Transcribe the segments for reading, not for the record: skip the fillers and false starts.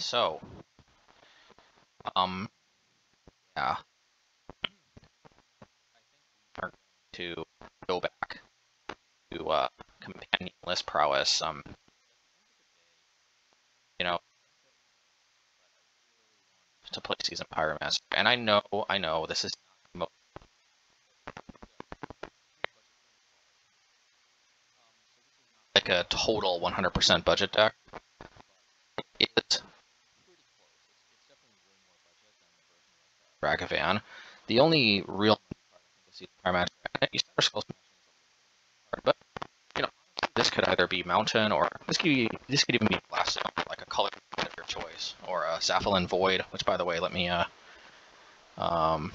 So, yeah, are going to go back to companionless prowess. You know, to play Season Pyromancer, and I know, this is not like a total 100% budget deck. It's Ragavan. The only real Season Pyromancer, Shatterskull Smashing, but you know, this could either be Mountain or this could even be Blast Zone, like a color of your choice, or a Zaphalin Void. Which, by the way, let me add, let me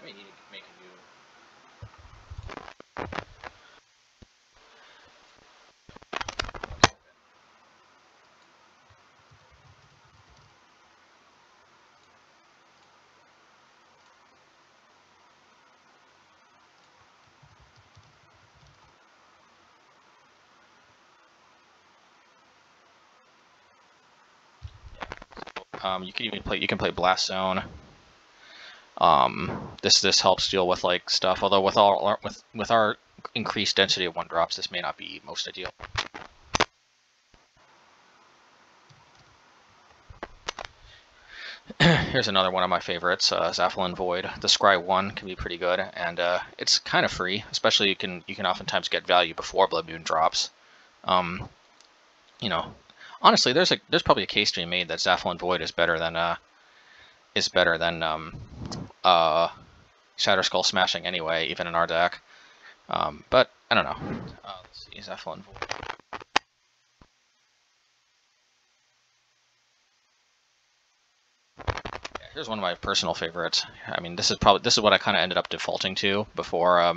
need to make a new. You can play Blast Zone. This helps deal with like stuff. Although with our increased density of 1-drops, this may not be most ideal. Here's another one of my favorites, Zaphalin Void. The Scry 1 can be pretty good, and it's kind of free. Especially you can oftentimes get value before Blood Moon drops. You know, honestly, there's probably a case to be made that Zaphalin Void is better than Shatterskull Smashing anyway, even in our deck. But I don't know. Let's see, Zaphalin Void. Yeah, here's one of my personal favorites. I mean, this is what I kind of ended up defaulting to before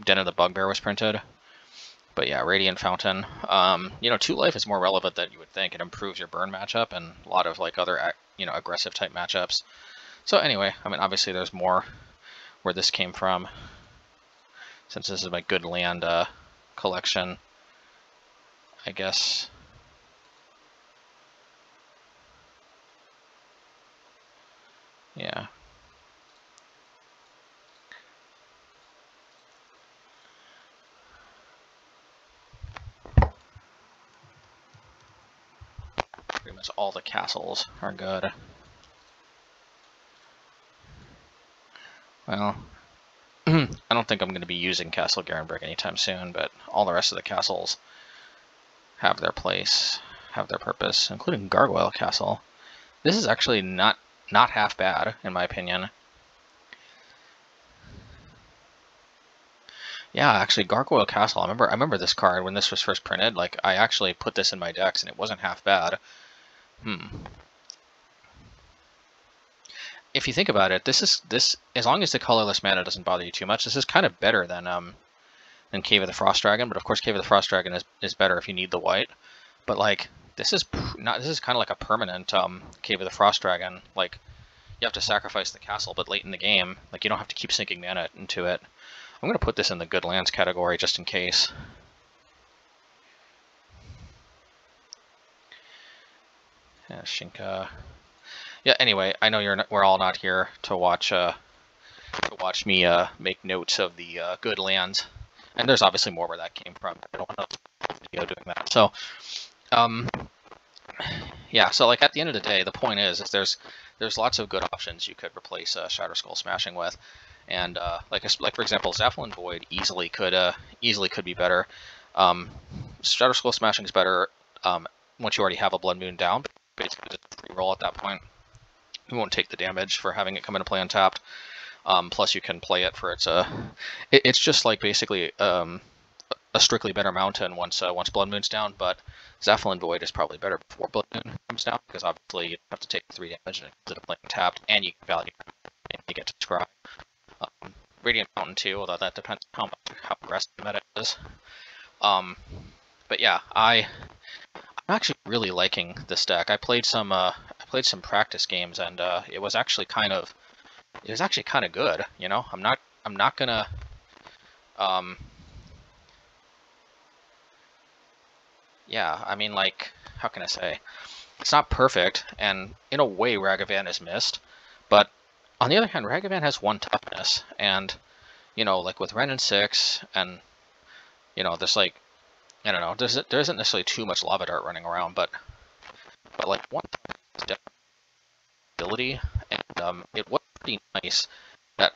Den of the Bugbear was printed. But yeah, Radiant Fountain. You know, 2 life is more relevant than you would think. It improves your burn matchup and a lot of like other aggressive type matchups. So anyway, I mean, obviously there's more where this came from, since this is my good land collection, I guess. Yeah. Pretty much all the castles are good. Well, I don't think I'm going to be using Castle Garenberg anytime soon, but all the rest of the castles have their place, have their purpose, including Gargoyle Castle. This is actually not half bad, in my opinion. Yeah, actually, Gargoyle Castle. I remember this card when this was first printed. Like, I actually put this in my decks, and it wasn't half bad. If you think about it, this as long as the colorless mana doesn't bother you too much, this is kind of better than Cave of the Frost Dragon. But of course, Cave of the Frost Dragon is better if you need the white. But like, this is kind of like a permanent Cave of the Frost Dragon. Like, you have to sacrifice the castle, but late in the game, like, you don't have to keep sinking mana into it. I'm gonna put this in the good lands category just in case. Yeah, Shinka. Yeah. Anyway, I know we're all not here to watch me make notes of the good lands, and there's obviously more where that came from. I don't want to video doing that. So, yeah. So like at the end of the day, the point is there's lots of good options you could replace Shatterskull Smashing with, and like for example, Zaphalin Void easily could be better. Shatterskull Smashing is better once you already have a Blood Moon down. Basically, just re-roll at that point. You won't take the damage for having it come into play untapped. Plus, you can play it for it's just like basically a strictly better Mountain once Blood Moon's down. But Zaphalin Void is probably better before Blood Moon comes down, because obviously you have to take 3 damage and it's playing tapped, and you get value and you get to scry. Radiant Mountain too, although that depends on how aggressive the meta is. But yeah, I'm actually really liking this deck. I played some practice games, and it was actually kind of good. You know, I'm not gonna yeah, I mean, like, how can I say? It's not perfect, and in a way, Ragavan is missed. But on the other hand, Ragavan has 1 toughness, and you know, like with Ren and 6, and you know, there's like, I don't know, there isn't necessarily too much Lava Dart running around, but like 1 toughness is definitely ability, and it was pretty nice that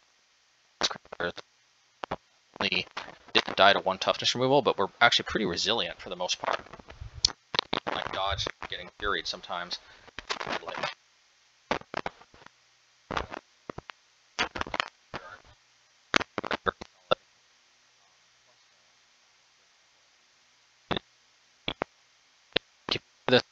only didn't die to 1 toughness removal, but we're actually pretty resilient for the most part. Like dodge getting furied sometimes. Like, this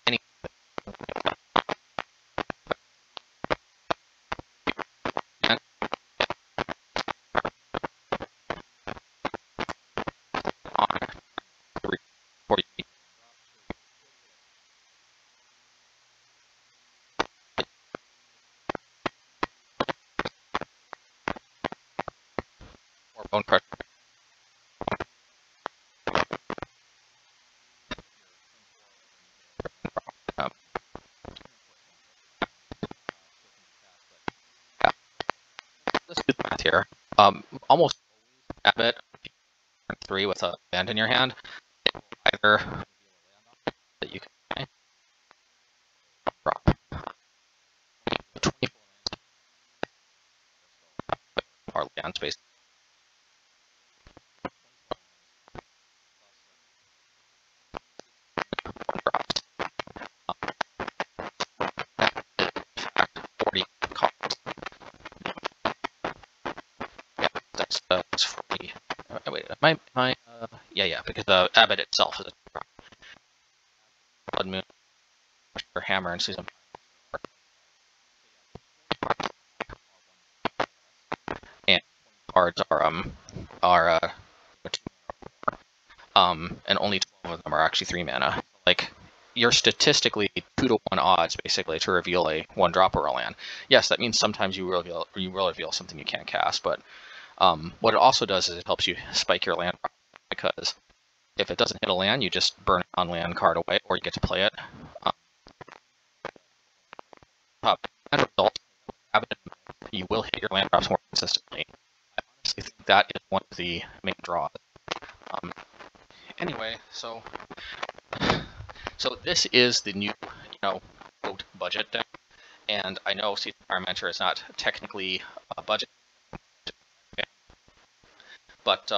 any on 3, 4 or Bonecrusher. Um, yeah, let's do the math here. Almost Abbot 3 with a band in your hand. Either that you can drop 24 or land space. Dropped. 40 cost. Yeah, that's 40. Wait, yeah, because Abbot itself is a Blood Moon, Hammer, and Season. And cards are and only 12 of them are actually 3 mana. Like, you're statistically 2 to 1 odds basically to reveal a 1-drop or a land. Yes, that means sometimes you will reveal something you can't cast, but what it also does is it helps you spike your land, because if it doesn't hit a land, you just burn a non-land card away, or you get to play it. As a result, you will hit your land drops more consistently. I honestly think that is one of the main draws. Anyway, so this is the new, quote, budget deck, and I know Season Pyromancer is not technically a budget, but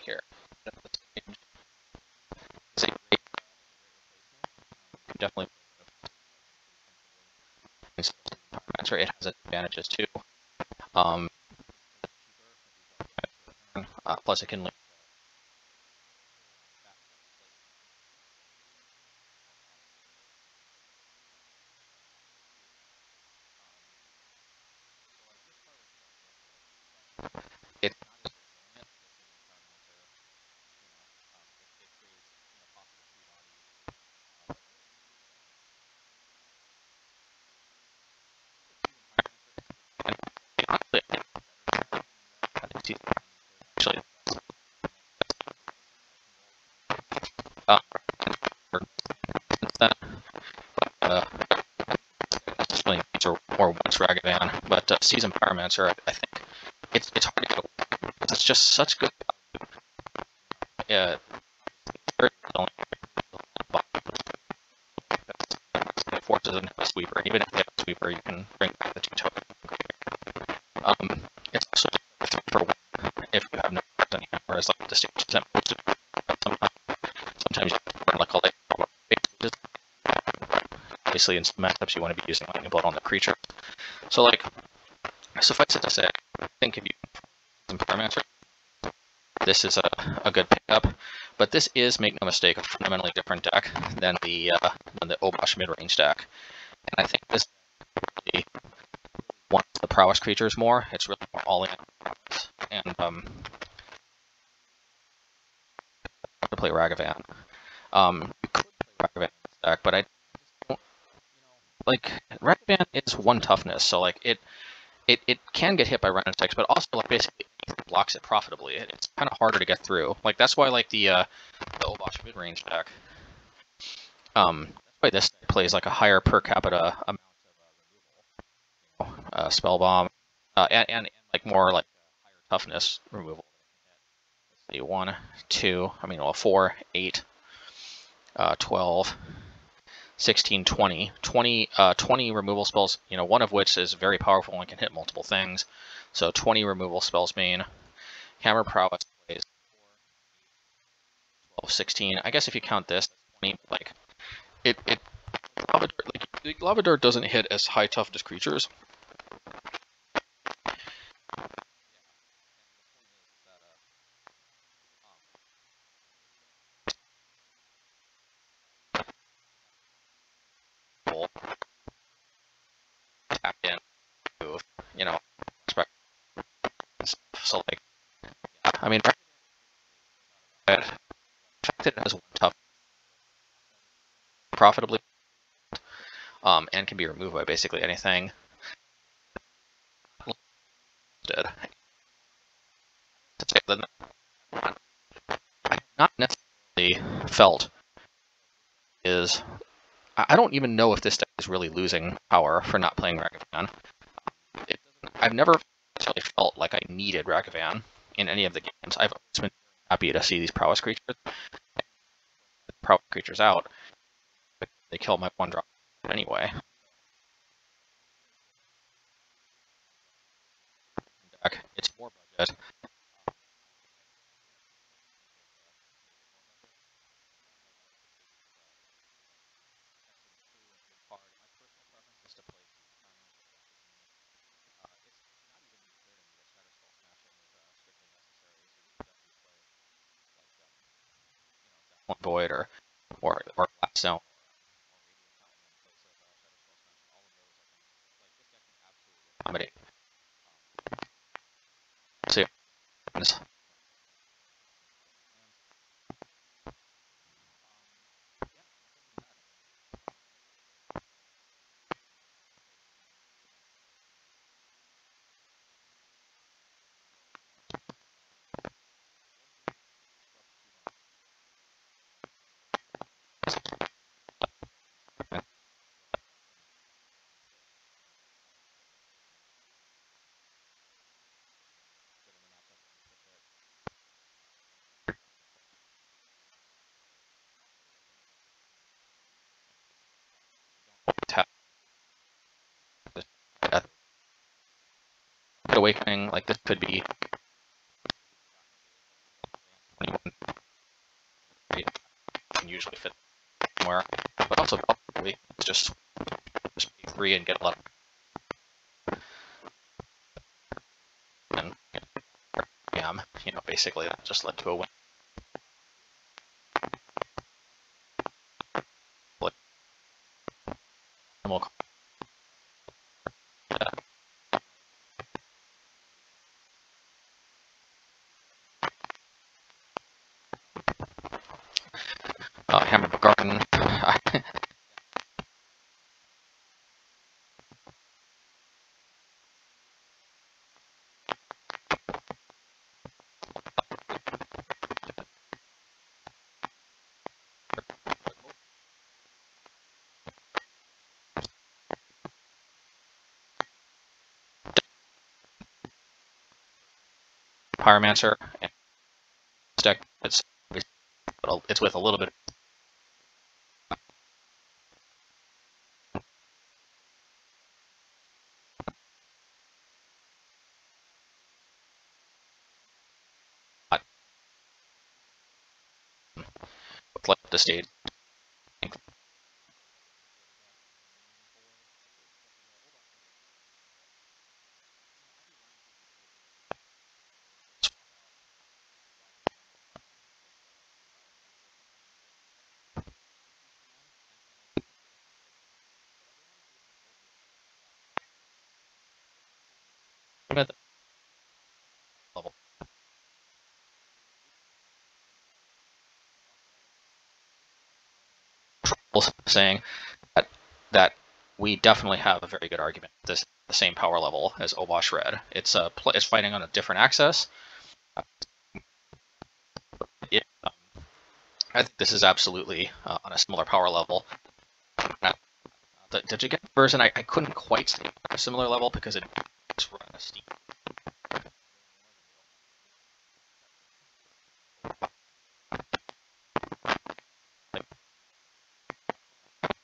here, it's a great, definitely. Pyromancer, it has its advantages too. Plus, it can link. It honestly, actually, uh, explain or once Ragavan, but Season Pyromancer, I think it's hard to go. It's just such good. It forces a sweeper. Even if they have a sweeper, you can bring back the 2 token. It's also for 1 if you have no cards on hand, whereas like the stage isn't posted. Sometimes you have to burn like a late. Obviously, in some matchups, you want to be using lightning bolt on the creature. So, like, suffice it to say, I think if you use Pyromancer, this is a good pickup. But this is, make no mistake, a fundamentally different deck than the Obosh mid-range deck. And I think this really wants the prowess creatures more. It's really more all-in prowess. And to play Ragavan. You could play Ragavan in this deck, but I don't, like, Ragavan is 1 toughness, so like it can get hit by Run and Six, but also like basically blocks it profitably. It's kind of harder to get through. Like that's why like the Obosh mid-range deck. That's why this deck plays like a higher per capita amount of spell bomb, and like more like higher toughness removal. Let's see, 1, 2. I mean, well, 4, 8, 12. 16, 20. 20 removal spells, one of which is very powerful and can hit multiple things. So 20 removal spells mean Hammer Prowess plays 4, 12, 16. I guess if you count this, 20, like, Lavador doesn't hit as high toughness creatures. Tap in, move, so like, I mean, the fact that it has 1 tough profitably, and can be removed by basically anything. Did. To say that I not necessarily felt is I don't even know if this deck is really losing power for not playing Ragavan. I've never necessarily felt like I needed Ragavan in any of the games. I've always been happy to see these prowess creatures. Prowess creatures out, but they kill my 1-drop anyway. It's more budget. Void or Blast Zone. Accommodate. So Awakening, like this could be usually fit somewhere, but also probably just pay 3 and get a lot and basically that just led to a win. Hammer Garden. Pyromancer. And this deck, it's with a little bit. Like the stage. Level. saying that we definitely have a very good argument. This is the same power level as Obosh Red. It's fighting on a different axis. I think this is absolutely on a similar power level. Did you get the version? I couldn't quite stay on a similar level because it just run a steep.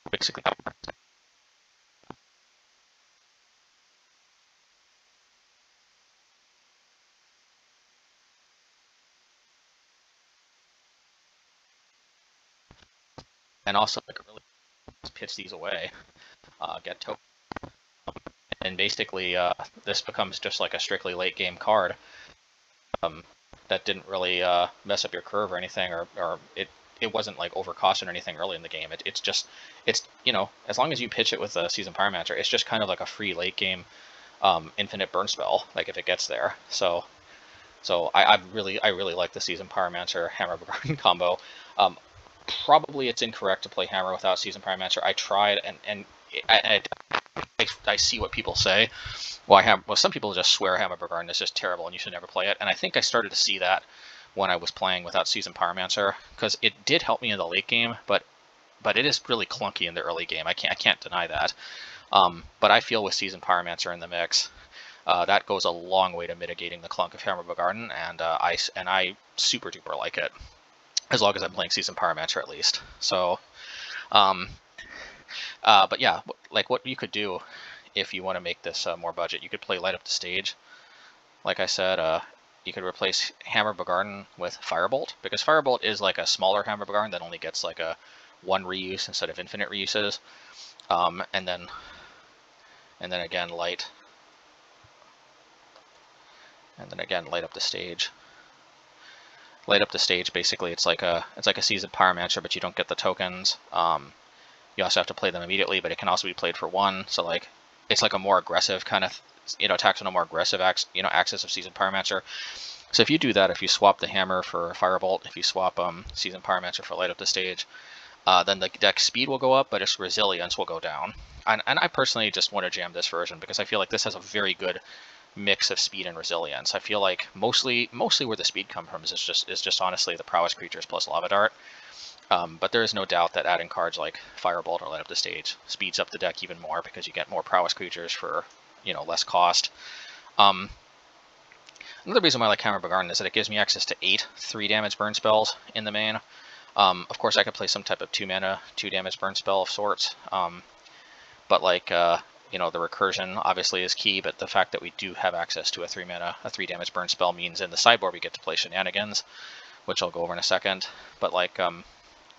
Basically. And also, like, really pitch these away, get token. And basically, this becomes just like a strictly late game card that didn't really mess up your curve or anything, or it wasn't like overcost or anything early in the game. It's you know, as long as you pitch it with a Seasoned Pyromancer, it's just kind of like a free late game infinite burn spell, like if it gets there. So I really like the Seasoned Pyromancer Hammer of Garden combo. Probably it's incorrect to play Hammer without Seasoned Pyromancer. I tried, and I see what people say. Well, some people just swear Hammer of Garden is just terrible and you should never play it. And I think I started to see that when I was playing without Seasoned Pyromancer, because it did help me in the late game, but it is really clunky in the early game. I can't deny that. But I feel with Seasoned Pyromancer in the mix, that goes a long way to mitigating the clunk of Hammer of Garden, and I super duper like it, as long as I'm playing Seasoned Pyromancer at least. So, but yeah, like what you could do if you want to make this more budget, you could play Light Up the Stage. Like I said, you could replace Hammer of Garden with Firebolt, because Firebolt is like a smaller Hammer of Garden that only gets like a 1 reuse instead of infinite reuses. And then again Light. And then again Light Up the Stage. Light Up the Stage, basically it's like a Seasoned Pyromancer, but you don't get the tokens. You also have to play them immediately, but it can also be played for 1. So like it's like a more aggressive kind of, you know, attacks on a more aggressive axis of Seasoned Pyromancer. So if you do that, if you swap the Hammer for Firebolt, if you swap Seasoned Pyromancer for Light Up the Stage, then the deck speed will go up, but its resilience will go down. And I personally just want to jam this version because I feel like this has a very good mix of speed and resilience. I feel like mostly where the speed comes from is just honestly the prowess creatures plus Lava Dart. But there is no doubt that adding cards like Firebolt or Light Up the Stage speeds up the deck even more because you get more prowess creatures for, you know, less cost. Another reason why I like Hammer of Garden is that it gives me access to 8 3-damage burn spells in the main. Of course, I could play some type of 2-mana, 2-damage burn spell of sorts. But like, you know, the recursion obviously is key, but the fact that we do have access to a 3-mana, a 3-damage burn spell means in the sideboard we get to play Shenanigans, which I'll go over in a second. But like,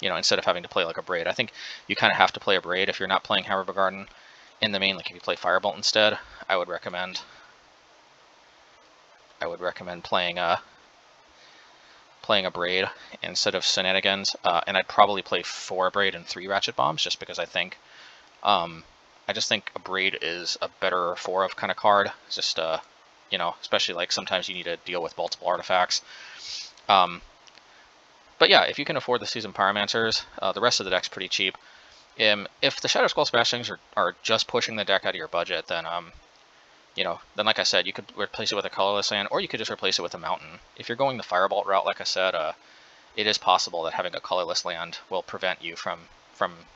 you know, instead of having to play like a Braid, I think you kind of have to play a Braid if you're not playing Hammer of Garden in the main. Like if you play Firebolt instead, I would recommend playing a Braid instead of Shenanigans, and I'd probably play 4 Braid and 3 Ratchet Bombs, just because I just think a Braid is a better 4 of kind of card. It's just you know, especially like sometimes you need to deal with multiple artifacts. But yeah, if you can afford the Seasoned Pyromancers, the rest of the deck's pretty cheap. If the Shatterskull Smashings are just pushing the deck out of your budget, then you know, then like I said, you could replace it with a colorless land, or you could just replace it with a mountain. If you're going the Firebolt route, like I said, it is possible that having a colorless land will prevent you from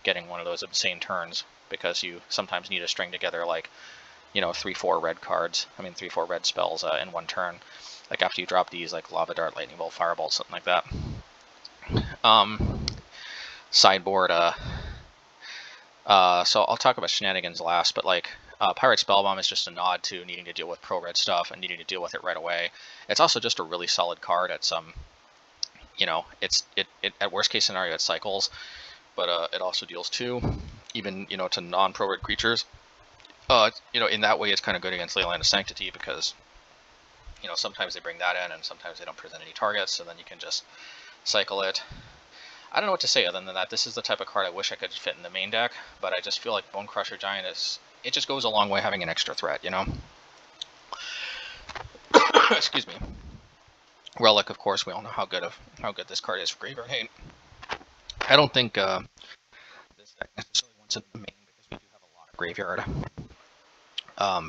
getting one of those insane turns, because you sometimes need to string together like, you know, 3-4 red cards. I mean, 3-4 red spells in one turn. Like after you drop these, like Lava Dart, Lightning Bolt, Firebolt, something like that. Sideboard. So I'll talk about Shenanigans last, but like. Pirate Spellbomb is just a nod to needing to deal with pro-red stuff and needing to deal with it right away. It's also just a really solid card at some, you know, it at worst case scenario it cycles, but it also deals 2, even, you know, to non-pro-red creatures. You know, in that way it's kind of good against Leyline of Sanctity because, you know, sometimes they bring that in and sometimes they don't present any targets, so then you can just cycle it. I don't know what to say other than that. This is the type of card I wish I could fit in the main deck, but I just feel like Bonecrusher Giant it just goes a long way having an extra threat, you know? Excuse me. Relic, of course, we all know how good this card is for Graveyard Hate. I don't think this deck necessarily wants in the main because we do have a lot of graveyard,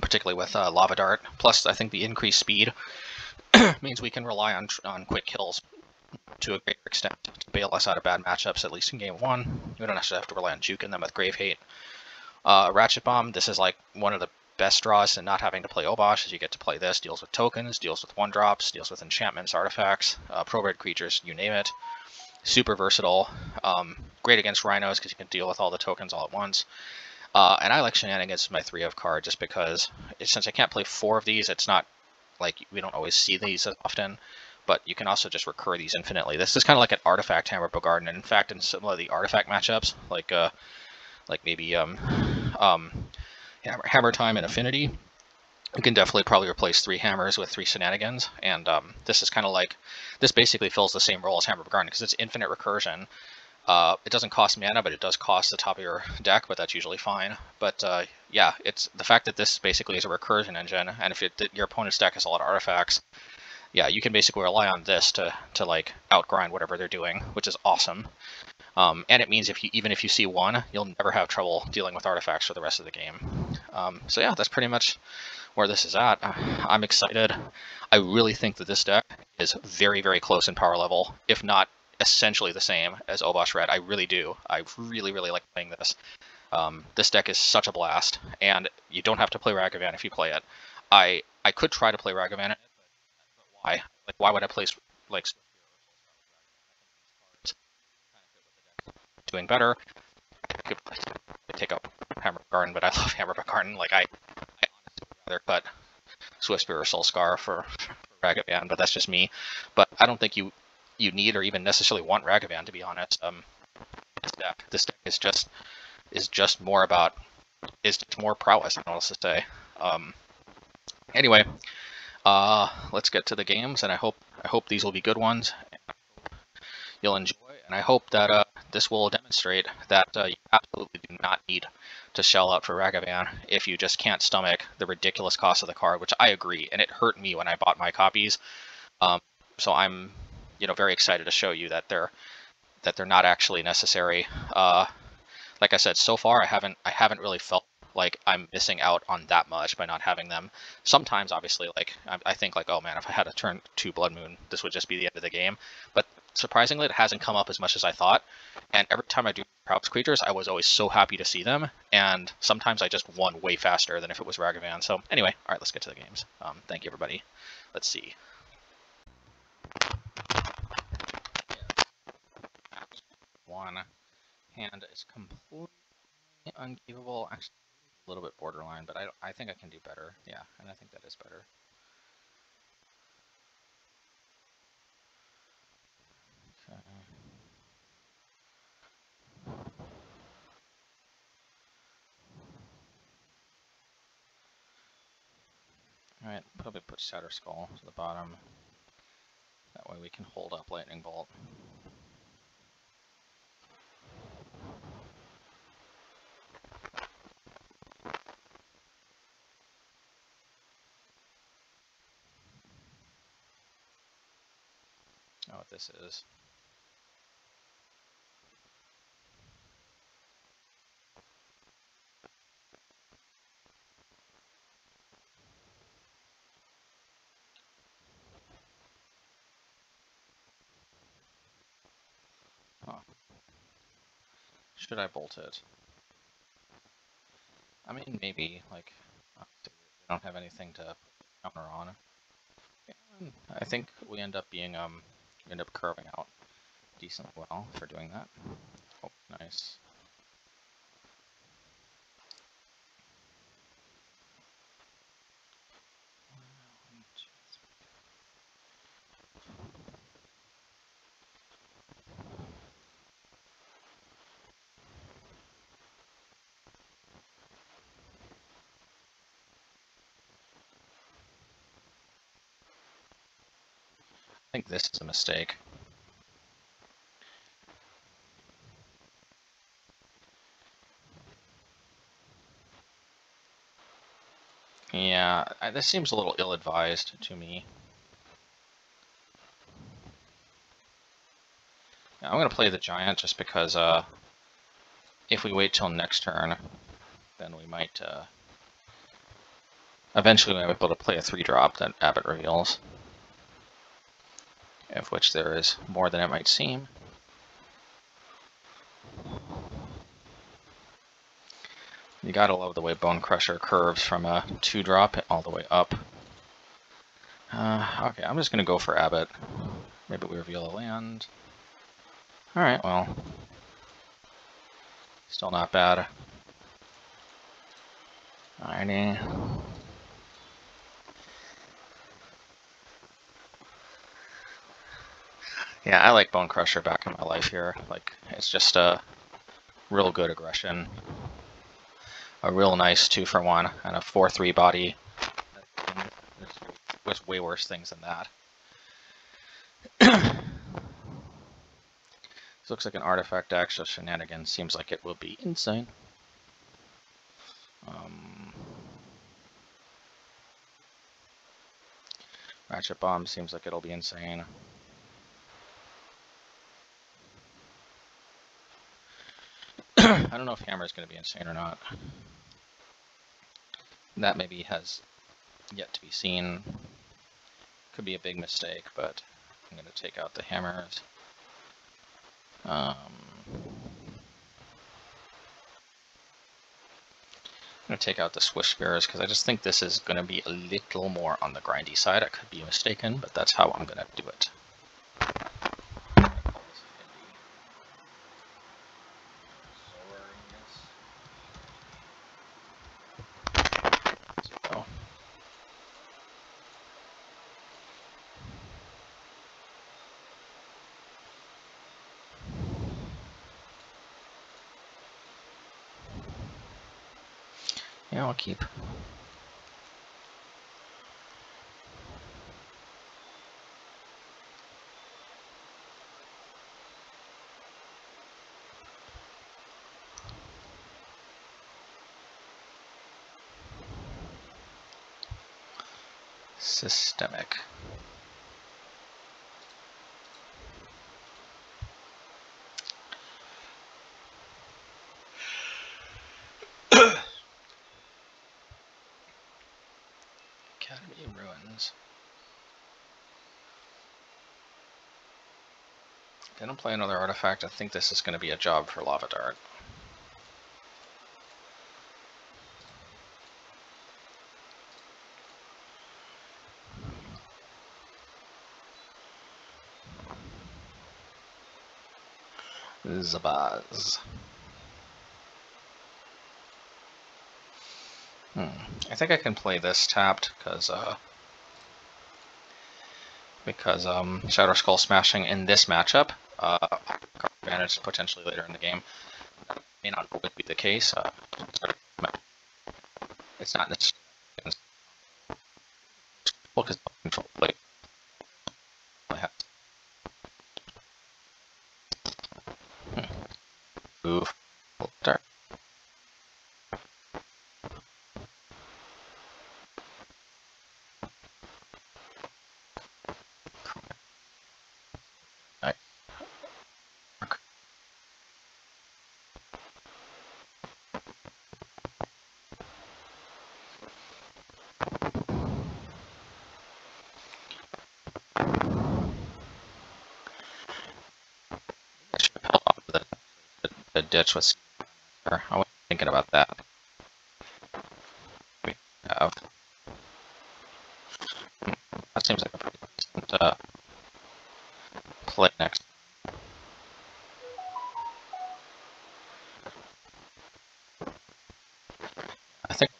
particularly with Lava Dart. Plus, I think the increased speed means we can rely on quick kills to a greater extent to bail us out of bad matchups, at least in game 1. We don't necessarily have to rely on juking them with Grave Hate. Ratchet Bomb, this is like one of the best draws in not having to play Obosh, as you get to play this. Deals with tokens, deals with 1-drops, deals with enchantments, artifacts, pro-red creatures, you name it. Super versatile. Great against Rhinos because you can deal with all the tokens all at once. And I like Shenanigans as my 3 of card just because since I can't play 4 of these, it's not like we don't always see these as often, but you can also just recur these infinitely. This is kind of like an artifact Hammer Bogarden, and in fact, in some of the artifact matchups, like maybe Hammer Time and Affinity, you can definitely probably replace 3 hammers with 3 shenanigans, and this is kind of like, this basically fills the same role as Hammer Bogarden because it's infinite recursion. It doesn't cost mana, but it does cost the top of your deck, but that's usually fine. But yeah, it's the fact that this basically is a recursion engine, and if your opponent's deck has a lot of artifacts, yeah, you can basically rely on this to like outgrind whatever they're doing, which is awesome. And it means even if you see 1, you'll never have trouble dealing with artifacts for the rest of the game. So yeah, that's pretty much where this is at. I'm excited. I really think that this deck is very, very close in power level, if not essentially the same as Obosh Red. I really do. I really, really like playing this. This deck is such a blast, and you don't have to play Ragavan if you play it. I could try to play Ragavan in it, but why? Like, why would I play like doing better? I could take up Hammer Garden, but I love Hammer Garden. Like, I honestly would rather cut Swiftspear or Soulscar for Ragavan, but that's just me. But I don't think you need or even necessarily want Ragavan, to be honest. This deck is just more about more prowess. I don't know what else to say. Anyway, let's get to the games, and I hope these will be good ones. You'll enjoy, and I hope that this will demonstrate that you absolutely do not need to shell out for Ragavan if you just can't stomach the ridiculous cost of the card, which I agree, and it hurt me when I bought my copies. So I'm, very excited to show you that they're not actually necessary. Like I said, so far I haven't really felt like I'm missing out on that much by not having them. Sometimes, obviously, like I think like, oh man, if I had to turn 2 Blood Moon, this would just be the end of the game. But surprisingly, it hasn't come up as much as I thought. And every time I do Prowess creatures, I was always so happy to see them. And sometimes I just won way faster than if it was Ragavan. So anyway, all right, let's get to the games. Thank you, everybody. Let's see. One hand is completely unkeepable. Actually, a little bit borderline, but I think I can do better. Yeah, and I think that is better. Okay. Alright, probably put Shatterskull to the bottom. That way we can hold up Lightning Bolt. Know what this is. Oh. Should I bolt it? I mean, maybe, like, I don't have anything to counter on. And I think we end up curving out decently well for doing that. Oh, nice. I think this is a mistake. Yeah, this seems a little ill-advised to me. Yeah, I'm going to play the Giant just because if we wait till next turn, then we might eventually we might be able to play a 3-drop that Abbot reveals, of which there is more than it might seem. You gotta love the way Bonecrusher curves from a 2-drop all the way up. Okay, I'm just gonna go for Abbot. Maybe we reveal a land. Alright, well, still not bad. Alrighty. Yeah, I like Bonecrusher back in my life here. Like, it's just a real good aggression. A real nice 2-for-1 and a 4/3 body. There's way worse things than that. This looks like an artifact deck, so Shenanigans seems like it will be insane. Ratchet Bomb seems like it'll be insane. I don't know if Hammer is going to be insane or not. That maybe has yet to be seen. Could be a big mistake, but I'm going to take out the Hammers. I'm going to take out the Swiftspears because I just think this is going to be a little more on the grindy side. I could be mistaken, but that's how I'm going to do it. Yeah, I'll keep. Systemic. Academy Ruins. If they don't play another artifact, I think this is going to be a job for Lava Dart. Zabaz. I think I can play this tapped because Shatterskull Smashing in this matchup, advantage potentially later in the game. May not always be the case. It's not necessarily because control play. Move. Start. The ditch was. I wasn't thinking about that. We have. That seems like a pretty decent play next. I think.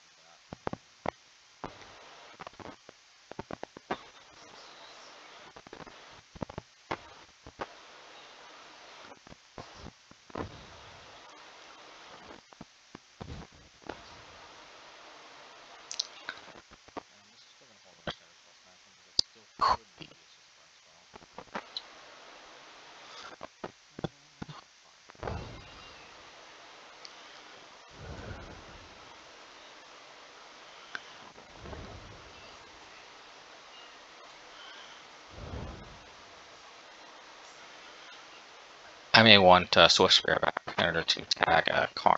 I may want Swiftspear back. in order to tag a Karn.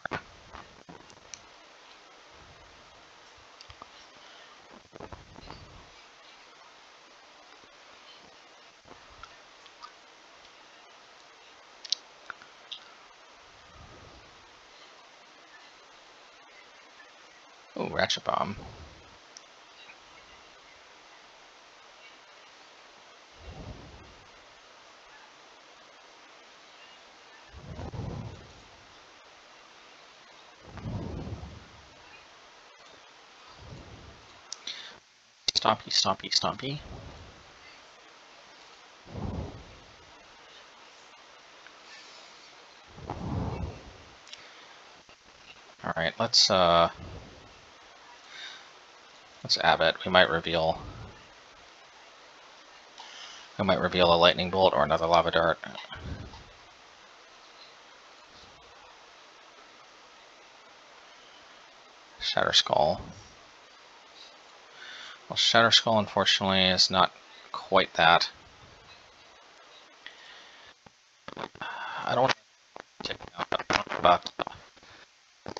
Ooh, Ratchet Bomb. Stompy, stompy, stompy. Alright, let's Abbot. We might reveal a lightning bolt or another lava dart. Shatterskull. Well, Shatterskull unfortunately is not quite that. I don't want to take out about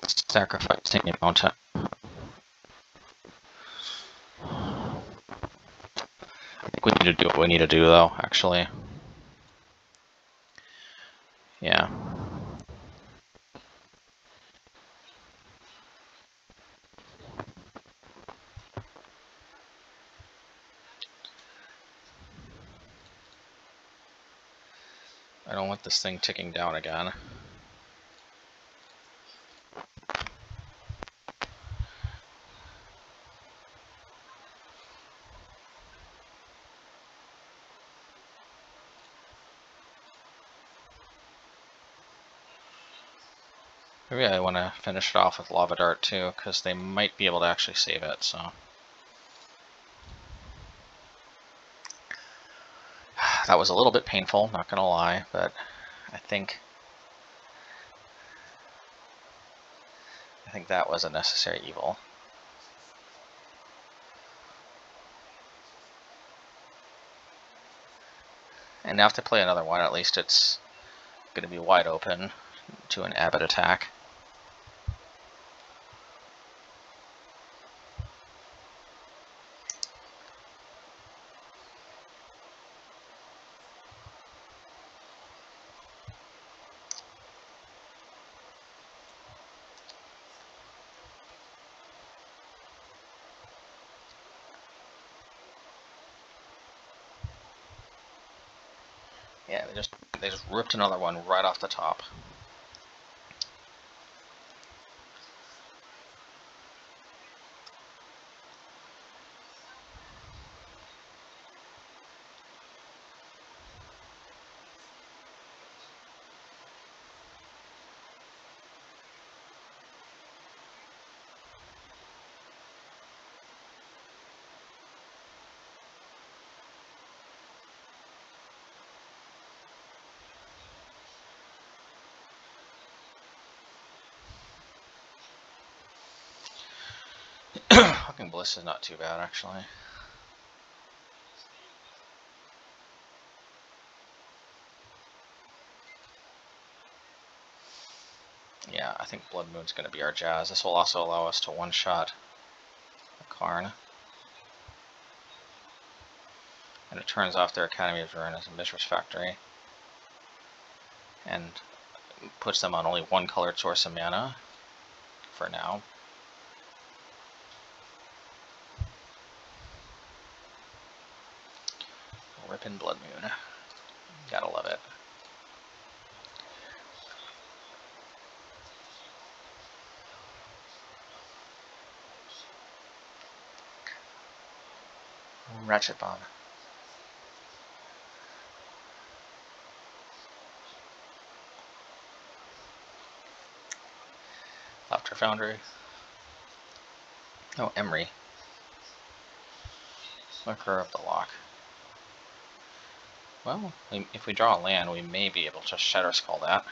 sacrificing your own time. I think we need to do what we need to do though, actually. Yeah. I don't want this thing ticking down again. Maybe I want to finish it off with Lava Dart too, because they might be able to actually save it, so. That was a little bit painful, not gonna lie, but I think that was a necessary evil. And now if they play another one, at least it's going to be wide open to an Abbot attack. Yeah, they just ripped another one right off the top. Fucking Bliss is not too bad, actually. Yeah, I think Blood Moon's going to be our jazz. This will also allow us to one-shot a Karn. And it turns off their Academy of Ruin as a Mishra's Factory. And puts them on only one colored source of mana for now. Rippin' Blood Moon. Gotta love it. Ratchet Bomb. Laughter Foundry. Oh, Emery. Lurker of the Lock. Well, if we draw a land, we may be able to Shatterskull that.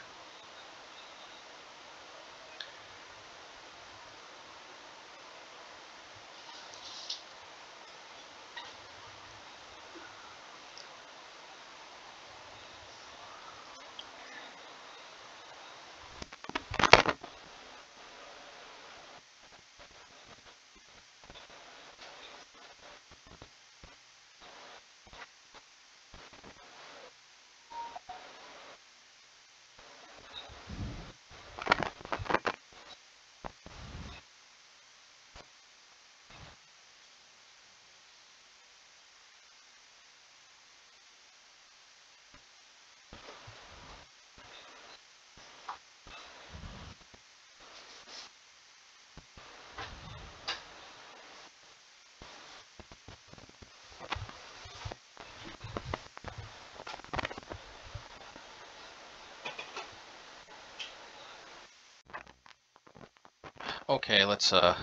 Okay, let's where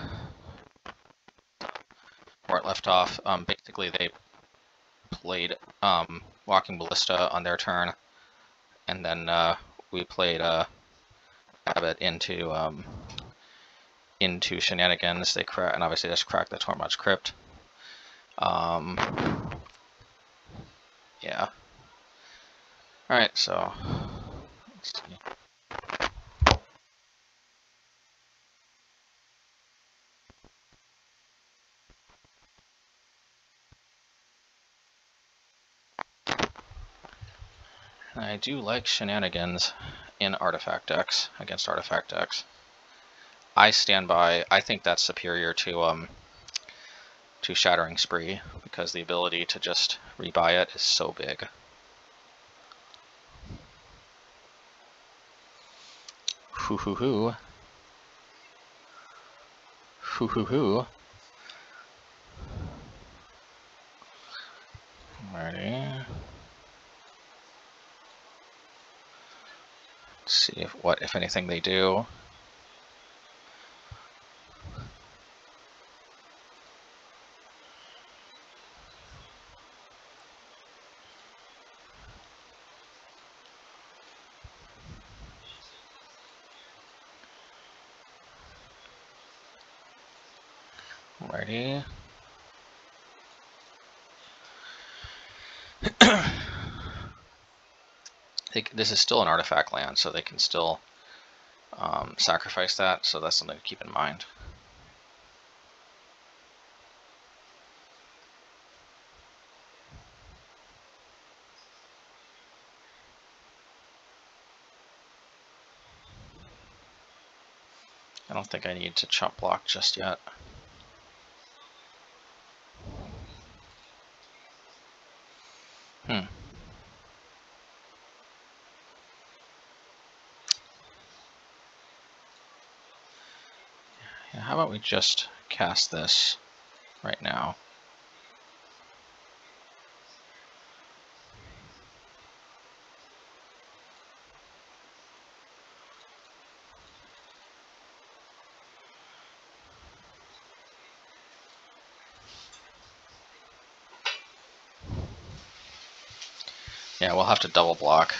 it left off. Basically they played Walking Ballista on their turn, and then we played Abbot into shenanigans. They and obviously just cracked the Tormod's Crypt. Yeah. Alright, so let's see. I do like shenanigans in artifact decks, against artifact decks. I stand by, I think that's superior to Shattering Spree, because the ability to just rebuy it is so big. Hoo hoo hoo. Hoo hoo hoo. Alrighty. Let's see if anything they do. Alrighty. This is still an artifact land, so they can still sacrifice that, so that's something to keep in mind. I don't think I need to chump block just yet. Yeah, how about we just cast this right now? Yeah, we'll have to double block.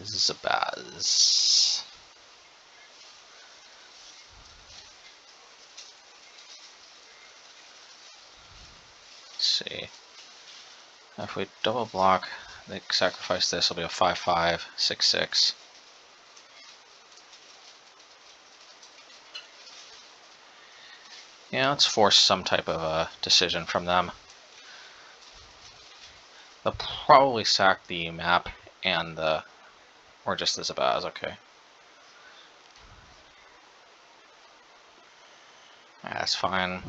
Zabaz. Let's see. If we double block, they sacrifice this, it'll be a 5/5, 6/6. Yeah, let's force some type of a decision from them. They'll probably sack the map and the, or just the Zabaz, okay. That's fine.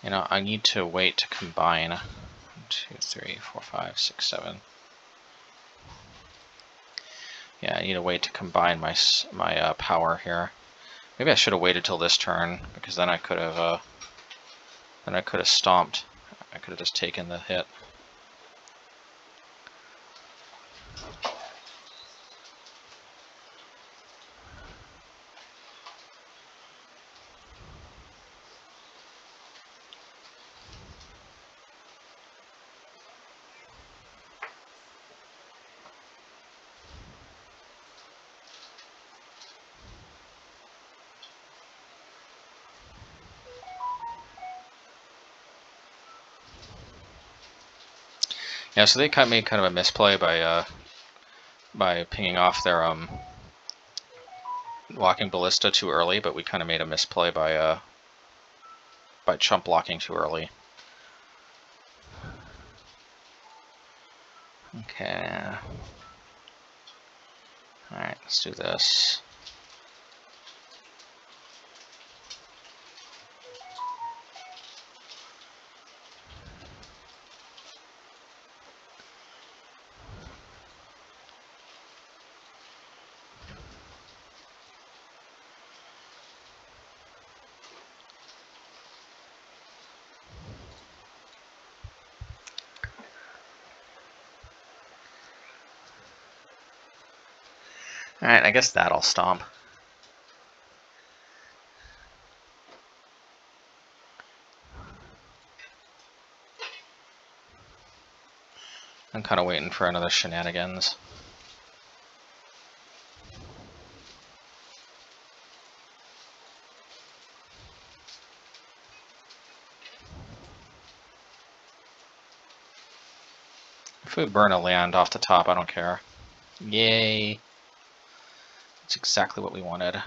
You know, I need to wait to combine 1, 2, 3, 4, 5, 6, 7. Yeah, I need to wait to combine my power here. Maybe I should have waited till this turn, because then I could have stomped. I could have just taken the hit. Yeah, so they made kind of a misplay by pinging off their Walking Ballista too early, but we kind of made a misplay by chump blocking too early. Okay. Alright, let's do this. Alright, I guess that'll stomp. I'm kind of waiting for another shenanigans. If we burn a land off the top, I don't care. Yay! That's exactly what we wanted.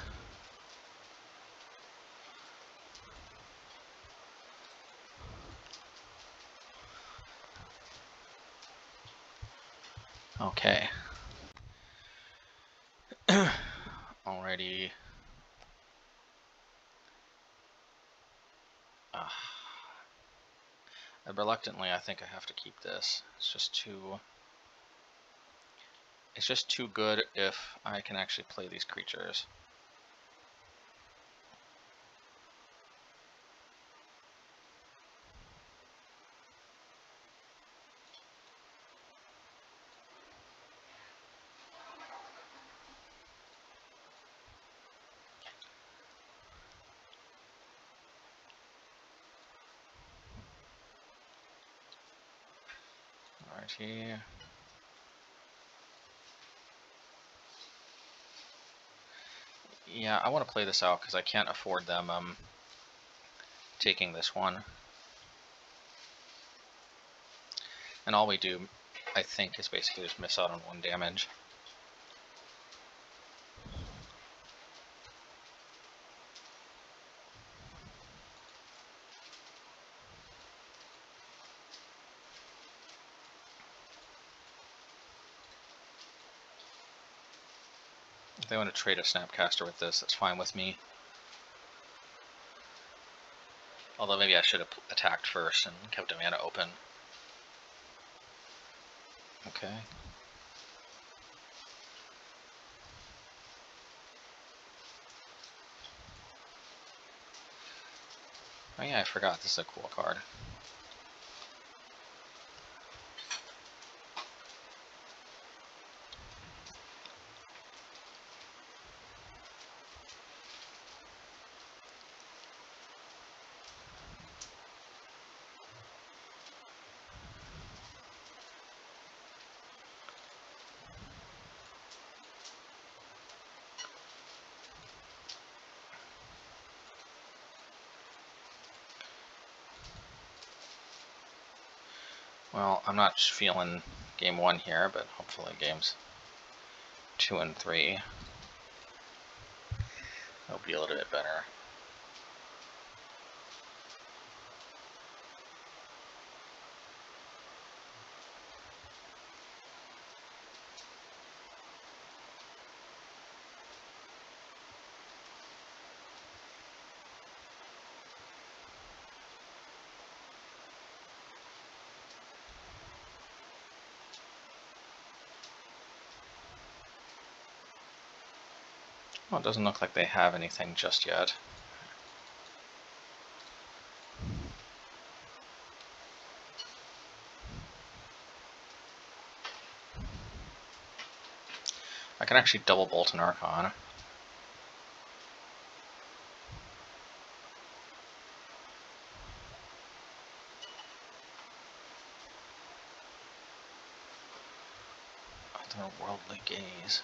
Okay. Alrighty. Reluctantly, I think I have to keep this. It's just too good if I can actually play these creatures. Alrighty. Yeah, I want to play this out because I can't afford them taking this one. And all we do, I think, is basically just miss out on 1 damage. If they want to trade a Snapcaster with this, that's fine with me. Although maybe I should have attacked first and kept a mana open. Okay. Oh yeah, I forgot. This is a cool card. Well, I'm not feeling game 1 here, but hopefully games 2 and 3 will be a little bit better. Well, it doesn't look like they have anything just yet. I can actually double bolt an Archon. Otherworldly Gaze.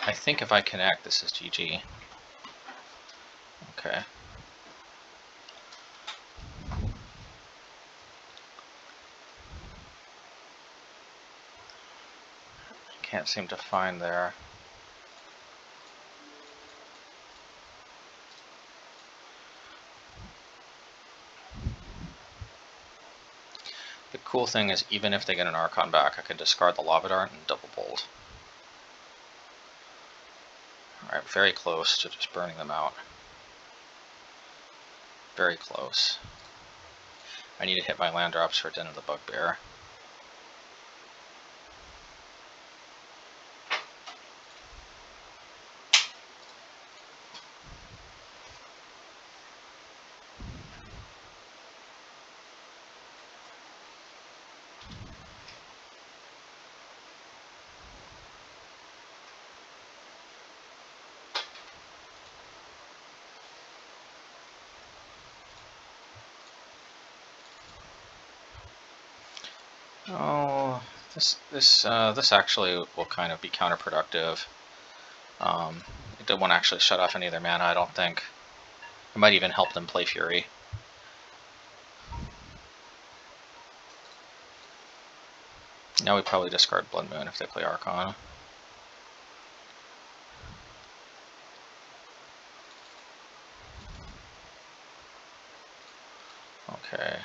I think if I connect, this is GG. Okay. Can't seem to find there. The cool thing is, even if they get an Archon back, I could discard the Lava Dart and double bolt. Alright, very close to just burning them out. Very close. I need to hit my land drops for Den of the Bugbear. Oh, this actually will kind of be counterproductive. It won't actually shut off any of their mana, I don't think. It might even help them play Fury. Now we probably discard Blood Moon if they play Archon. Okay.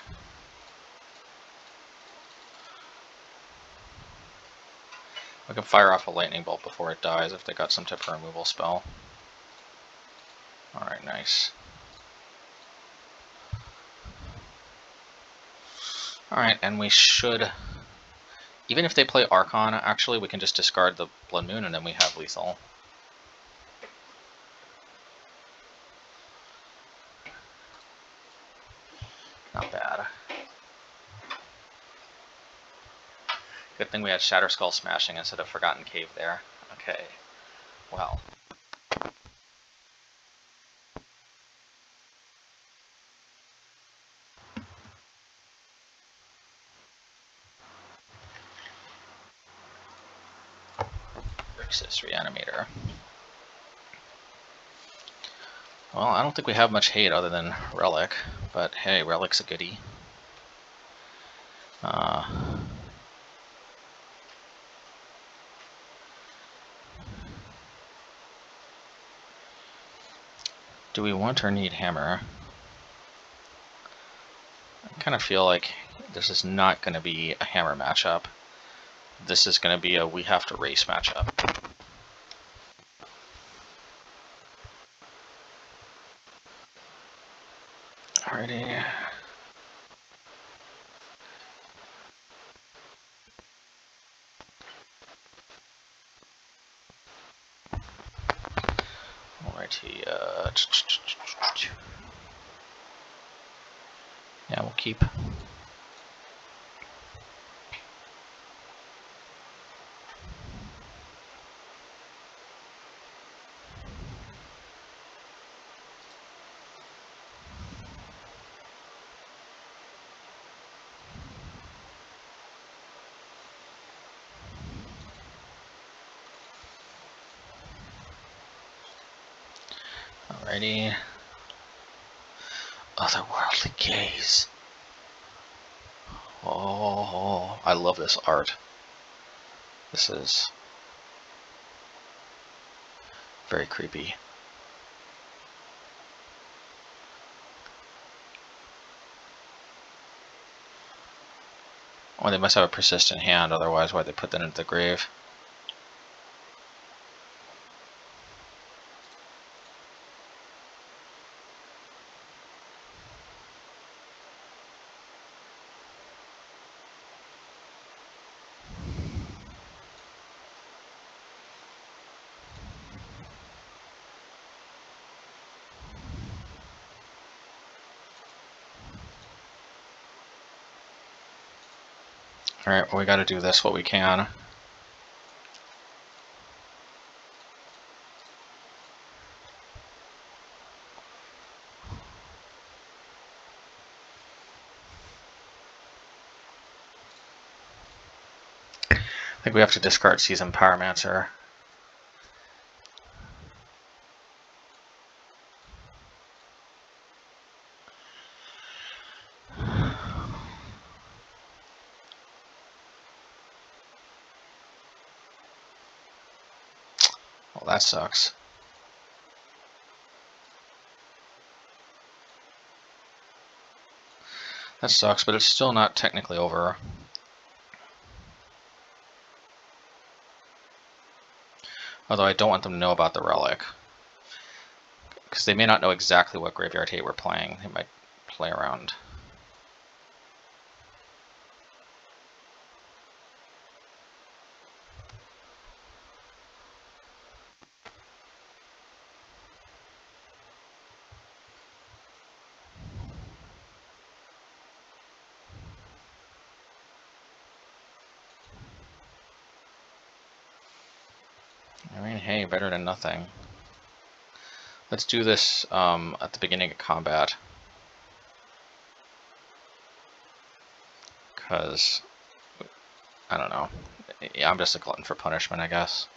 We can fire off a Lightning Bolt before it dies if they got some type of removal spell. Alright, nice. Alright, and we should... Even if they play Archon, actually, we can just discard the Blood Moon and then we have lethal. Not bad. Good thing we had Shatterskull Smashing instead of Forgotten Cave there. Okay, well. Grixis, Reanimator. Well, I don't think we have much hate other than Relic, but hey, Relic's a goodie. Do we want or need Hammer? I kind of feel like this is not going to be a Hammer matchup. This is going to be a we have to race matchup. Alrighty. Alrighty, yeah, we'll keep. Alrighty. Otherworldly Gaze. Oh, I love this art. This is very creepy. Oh, they must have a persistent hand, otherwise why'd they put that into the grave? Alright, well, we gotta do this what we can. I think we have to discard Seasoned Pyromancer. Well, that sucks. That sucks, but it's still not technically over. Although I don't want them to know about the Relic. Because they may not know exactly what Graveyard Hate we're playing. They might play around. I mean, hey, better than nothing. Let's do this at the beginning of combat. Because I don't know. Yeah, I'm just a glutton for punishment, I guess.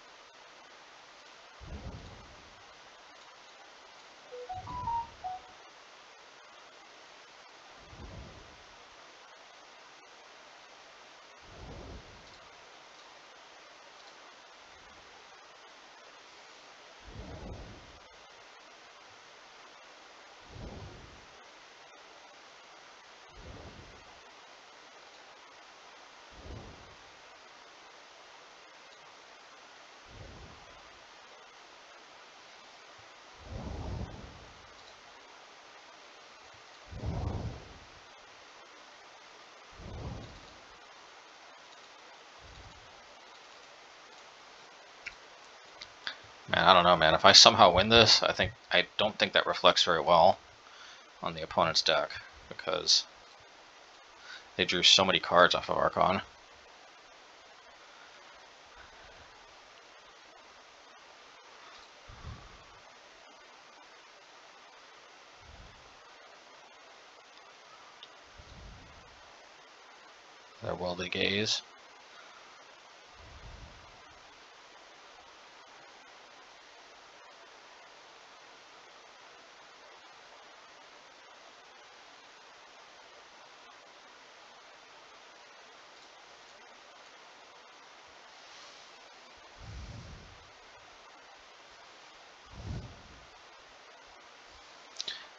Man, I don't know, man. If I somehow win this, I don't think that reflects very well on the opponent's deck, because they drew so many cards off of Archon. Their Worldly Gaze.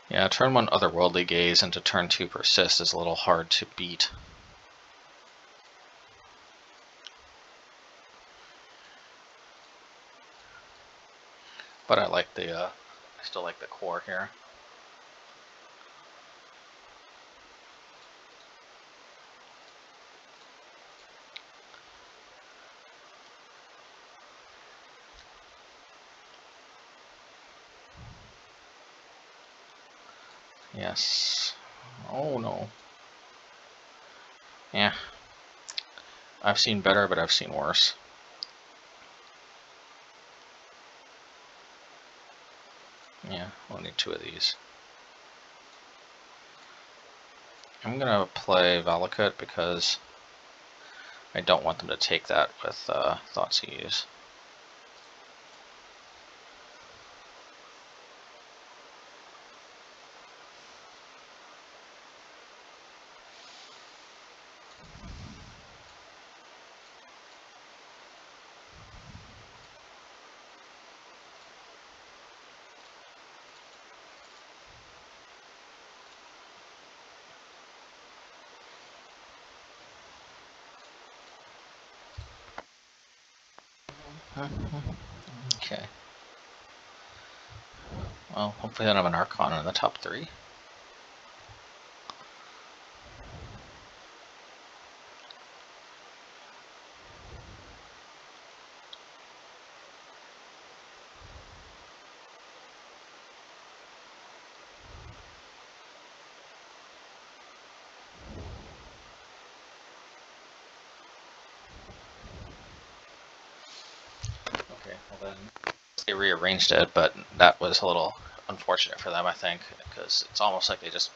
Yeah, turn 1 Otherworldly Gaze into turn 2 Persist is a little hard to beat. But I like the, I still like the core here. Yes. Oh no. Yeah. I've seen better, but I've seen worse. Yeah, we'll need 2 of these. I'm gonna play Valakut because I don't want them to take that with Thoughtseize. Okay. Well, hopefully I don't have an Archon in the top 3. Okay, well then they rearranged it, but that was a little unfortunate for them, I think, because it's almost like they just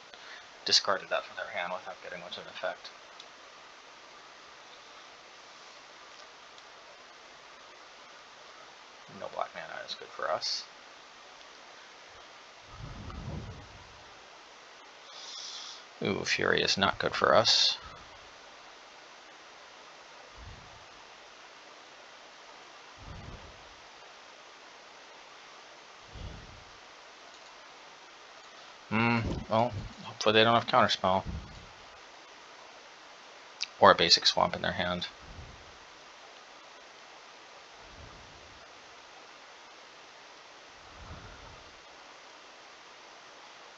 discarded that from their hand without getting much of an effect. No black mana is good for us. Ooh, Fury is not good for us. Well, hopefully they don't have Counterspell. Or a basic swamp in their hand.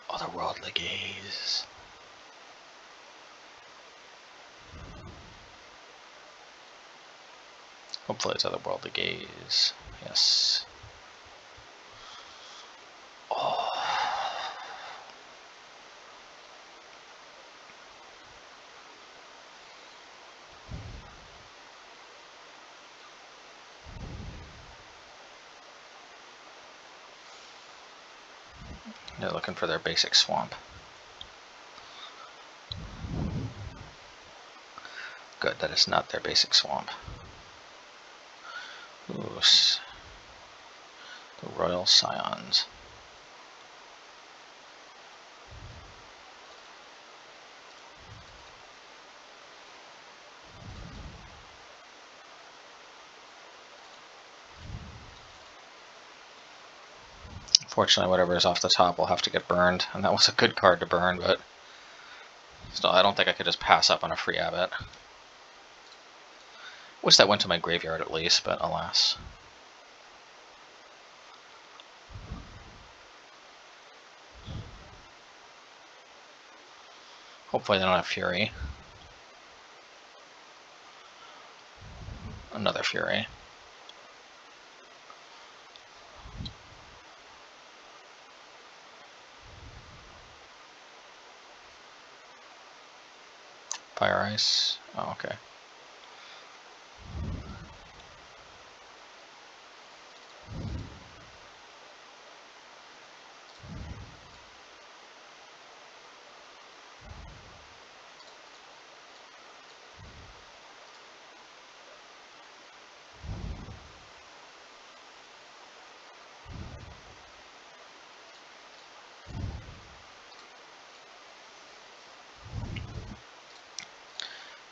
Otherworldly Gaze. Hopefully it's Otherworldly Gaze. Yes. Oh. They're looking for their basic swamp. Good, that is not their basic swamp. Ooh, the Royal Scions. Unfortunately, whatever is off the top will have to get burned, and that was a good card to burn, but still, I don't think I could just pass up on a free Abbot. Wish that went to my graveyard at least, but alas. Hopefully they don't have Fury. Another Fury. Fire Ice. Oh, okay.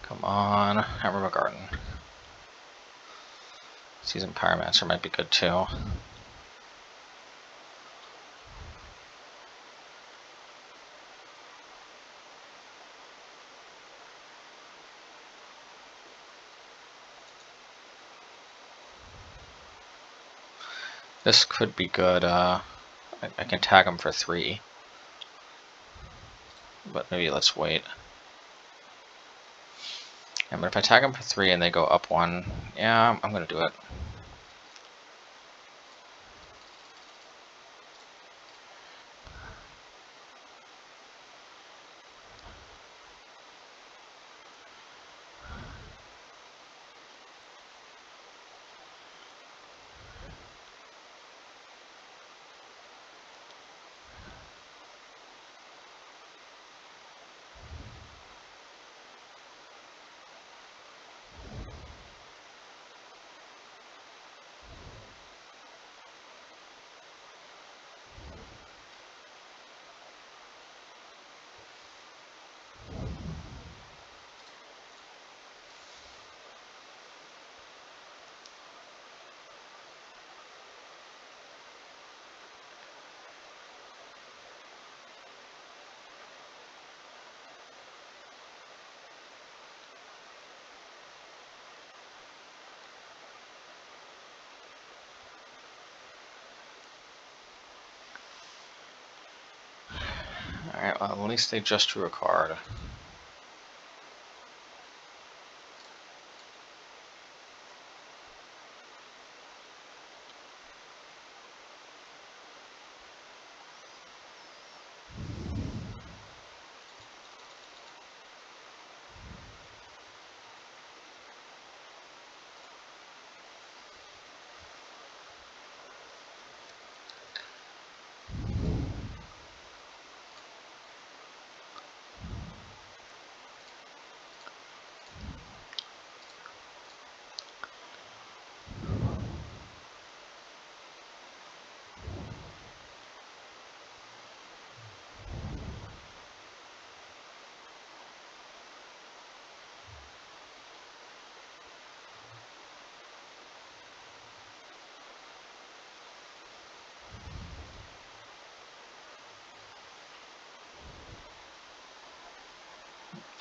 Come on, Hammer Garden. Seasoned Pyromancer might be good too. This could be good. I can tag him for 3. But maybe let's wait. Yeah, but if I tag them for 3 and they go up 1, yeah, I'm going to do it. Alright, well, at least they just drew a card.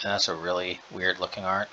And that's a really weird looking art.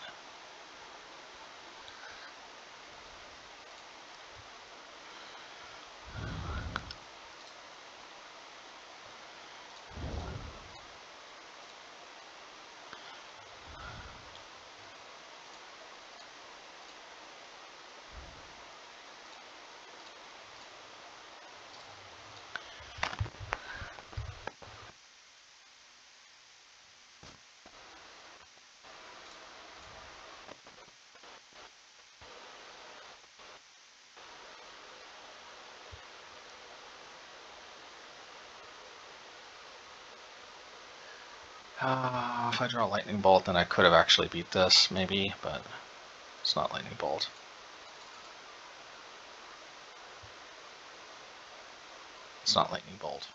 If I draw Lightning Bolt, then I could have actually beat this, maybe, but it's not Lightning Bolt. It's not Lightning Bolt.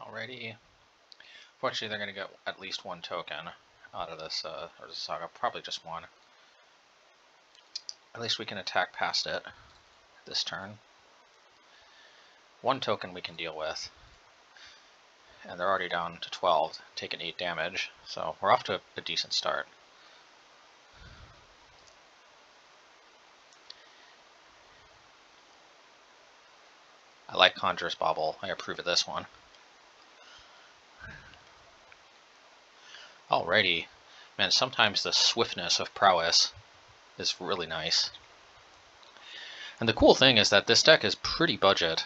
Alrighty. Fortunately, they're going to get at least one token out of this saga. Probably just one. At least we can attack past it this turn. One token we can deal with. And they're already down to 12, taking 8 damage. So we're off to a decent start. I like Conjurer's Bauble. I approve of this one. Alrighty. Man, sometimes the swiftness of Prowess is really nice. And the cool thing is that this deck is pretty budget.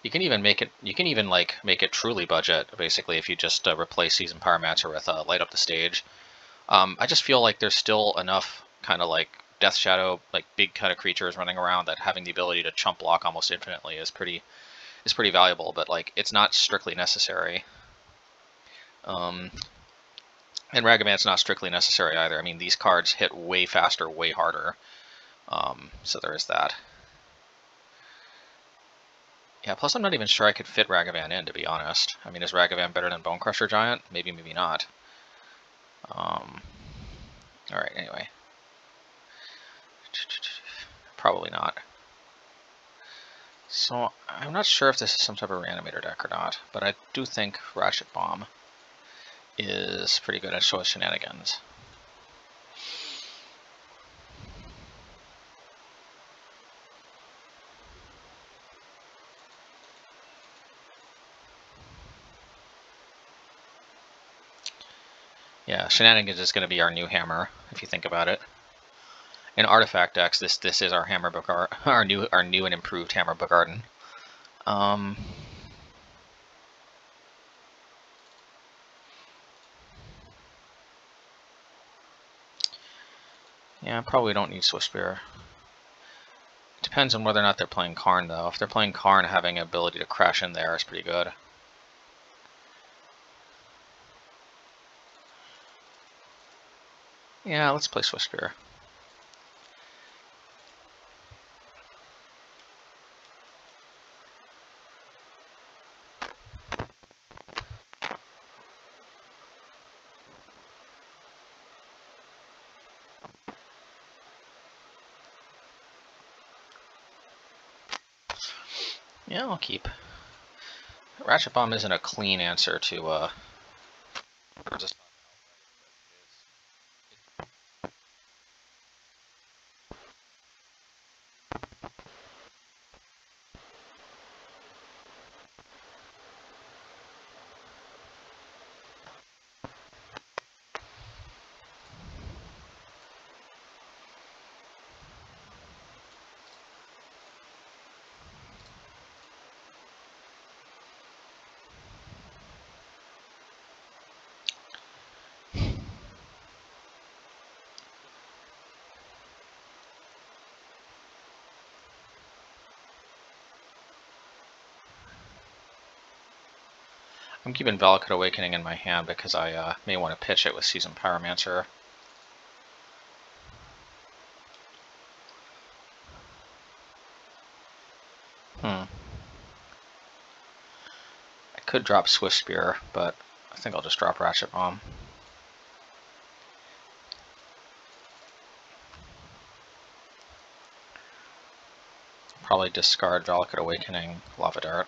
You can even make it truly budget, basically, if you just replace Seasoned Pyromancer with Light Up the Stage. I just feel like there's still enough kind of like Death Shadow, like big kind of creatures running around that having the ability to chump block almost infinitely is pretty valuable, but like it's not strictly necessary. And Ragavan's not strictly necessary either. I mean, these cards hit way faster, way harder. So there is that. Yeah, plus I'm not even sure I could fit Ragavan in, to be honest. I mean, is Ragavan better than Bonecrusher Giant? Maybe, maybe not. Alright, anyway. Probably not. So, I'm not sure if this is some type of Reanimator deck or not, but I do think Ratchet Bomb is pretty good at show us shenanigans. Yeah, Shenanigans is going to be our new hammer, if you think about it. In Artifact decks, this is our hammer our new and improved Hammer Bogarden. Yeah, probably don't need Swiftspear. Depends on whether or not they're playing Karn, though. If they're playing Karn, having ability to crash in there is pretty good. Yeah, let's play Swiftspear. Yeah, I'll keep. Ratchet Bomb isn't a clean answer to just. I'm keeping Valakut Awakening in my hand because I may want to pitch it with Seasoned Pyromancer. I could drop Swiftspear, but I think I'll just drop Ratchet Bomb. Probably discard Valakut Awakening, Lava Dart.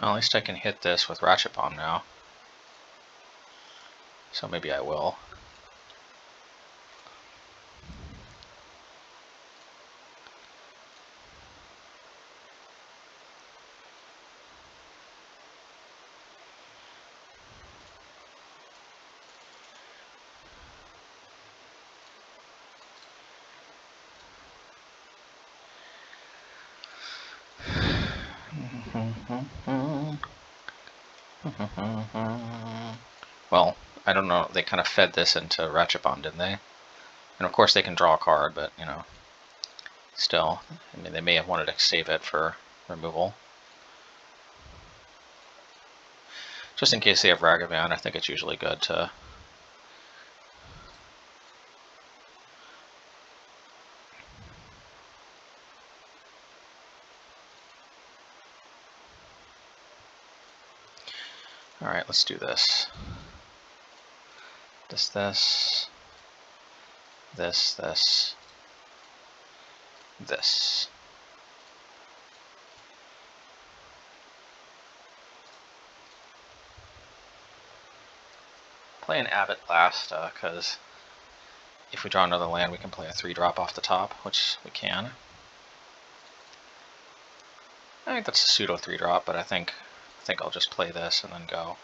Well, at least I can hit this with Ratchet Bomb now. So maybe I will. Well, I don't know, they kind of fed this into Ratchet Bomb, didn't they? And of course they can draw a card, but, you know, still, I mean, they may have wanted to save it for removal. Just in case they have Ragavan, I think it's usually good to... Alright, let's do this. This. Play an Abbot last, because if we draw another land, we can play a 3-drop off the top, which we can. I think that's a pseudo 3-drop, but I think I'll just play this and then go.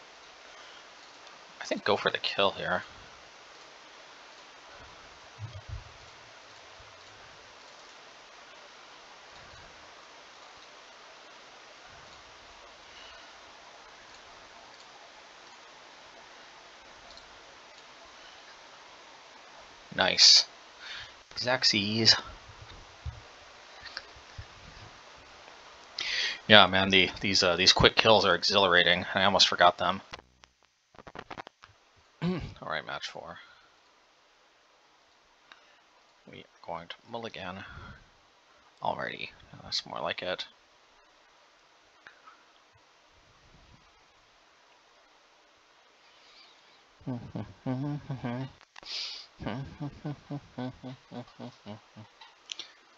I think go for the kill here. Nice. Xaxes. Yeah, man, these quick kills are exhilarating. I almost forgot them. Alright, match 4. We are going to mulligan. Alrighty, that's more like it.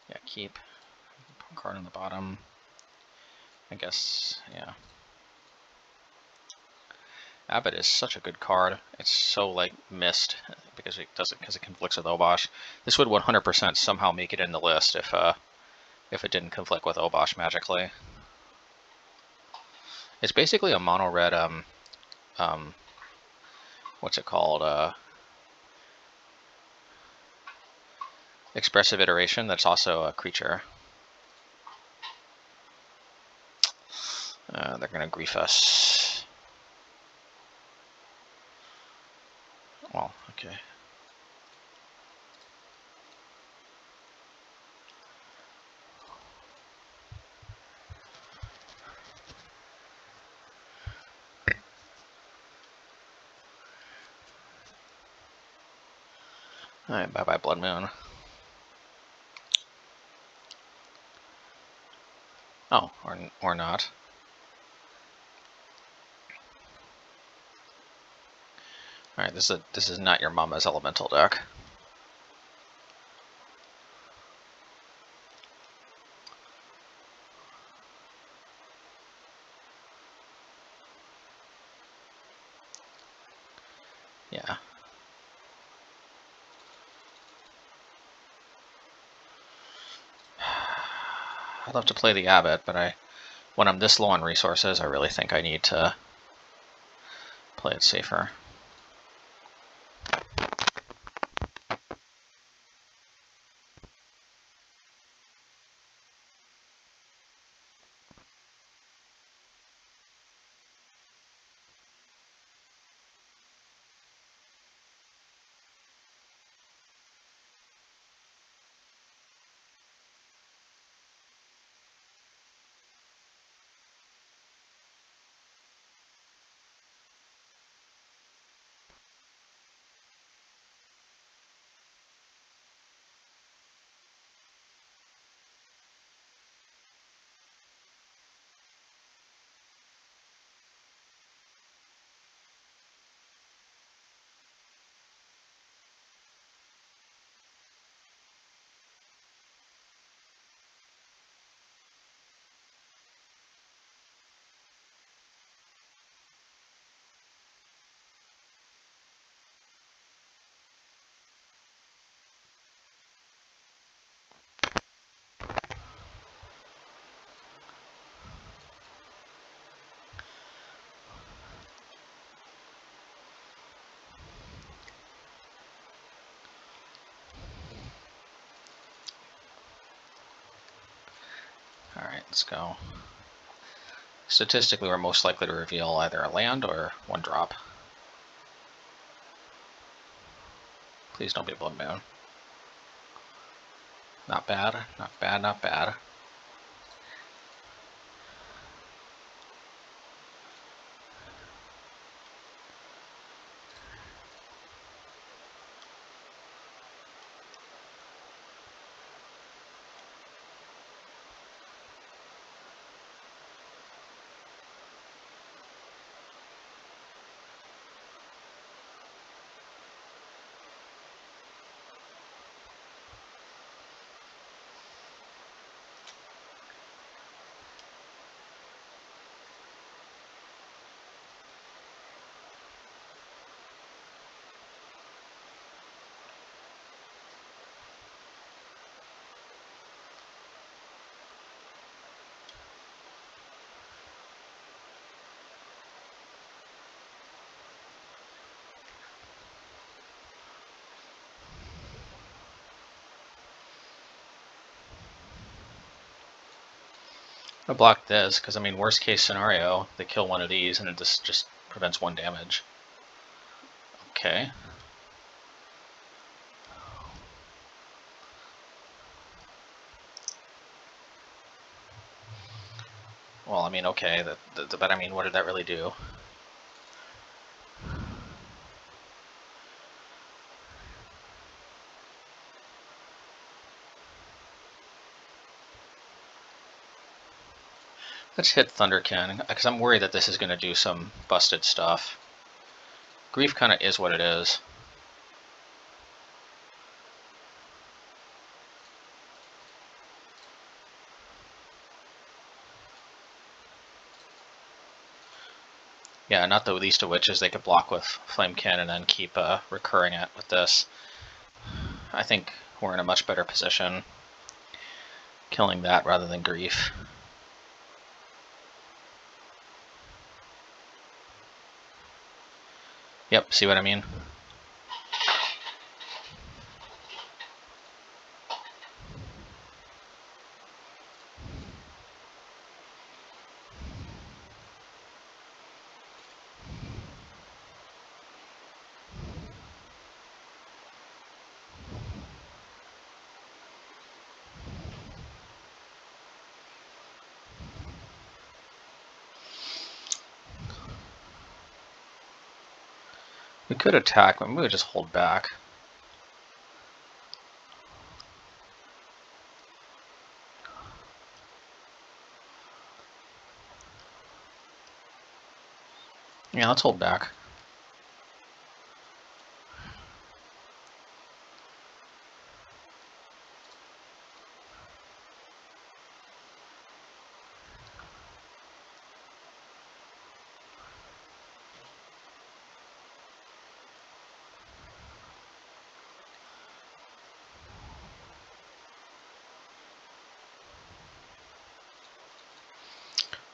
Yeah, keep card on the bottom. I guess, yeah. Abbot is such a good card. It's so like missed because it conflicts with Obosh. This would 100% somehow make it in the list if it didn't conflict with Obosh magically. It's basically a mono red what's it called? Expressive iteration that's also a creature. They're gonna grief us. Well, okay. Alright, bye-bye Blood Moon. Oh, or not. Alright, this is not your mama's elemental deck. Yeah. I'd love to play the Abbot, but when I'm this low on resources, I really think I need to play it safer. Alright, let's go. Statistically, we're most likely to reveal either a land or one drop. Please don't be Blood Moon. Not bad, not bad, not bad. I block this because, I mean, worst case scenario, they kill one of these and it just prevents 1 damage. Okay. Well, I mean, okay, but I mean, what did that really do? Let's hit Thunderkin, because I'm worried that this is going to do some busted stuff. Grief kind of is what it is. Yeah, not the least of which is they could block with Flamekin and then keep recurring it with this. I think we're in a much better position killing that rather than Grief. Yep, see what I mean? We could attack, but maybe we just hold back. Yeah, let's hold back.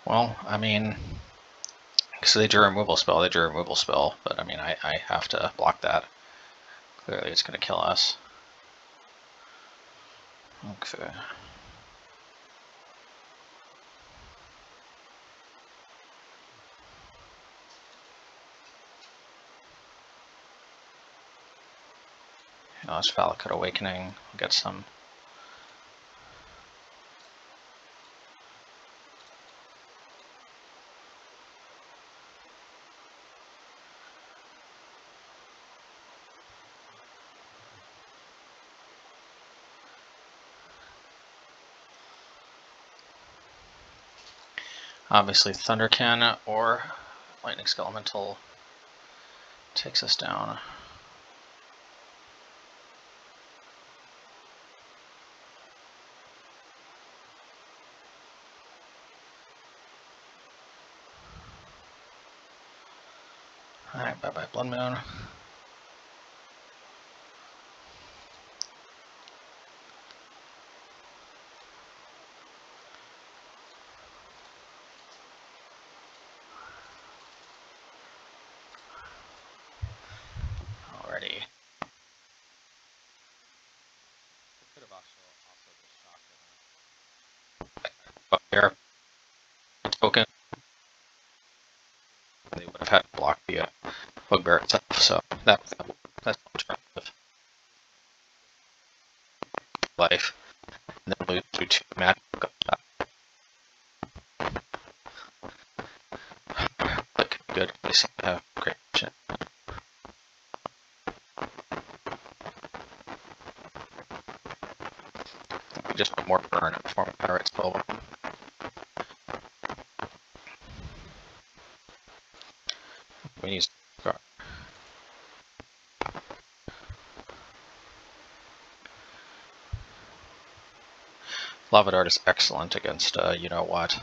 Well, I mean, so they drew a removal spell, but I mean, I have to block that. Clearly it's going to kill us. Okay. Oh, it's Valakut Awakening. We'll get some. Obviously, Thunder Can or Lightning Elemental takes us down. Alright, bye bye, Blood Moon. Alrighty. Could have also just shocked Bugbear token. They would have had to block the Bugbear itself, so that's attractive. Life. And then lose to 2 magic. Good. They seem to have great vision. We just put more burn and form a pirate spell. We need to start. Lava Dart is excellent against you know what.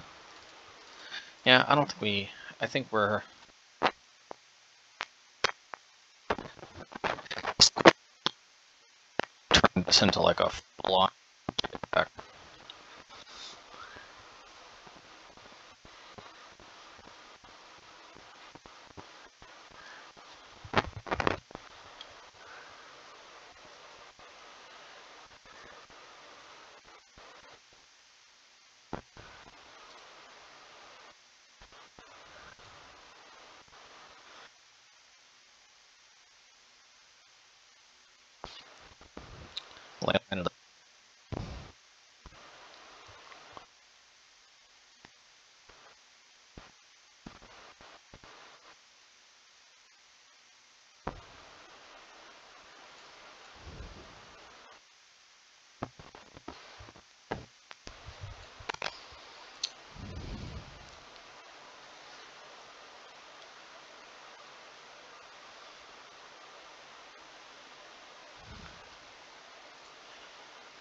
Yeah, I don't think we. I think we're. Turn this into like a full-on attack. Land into the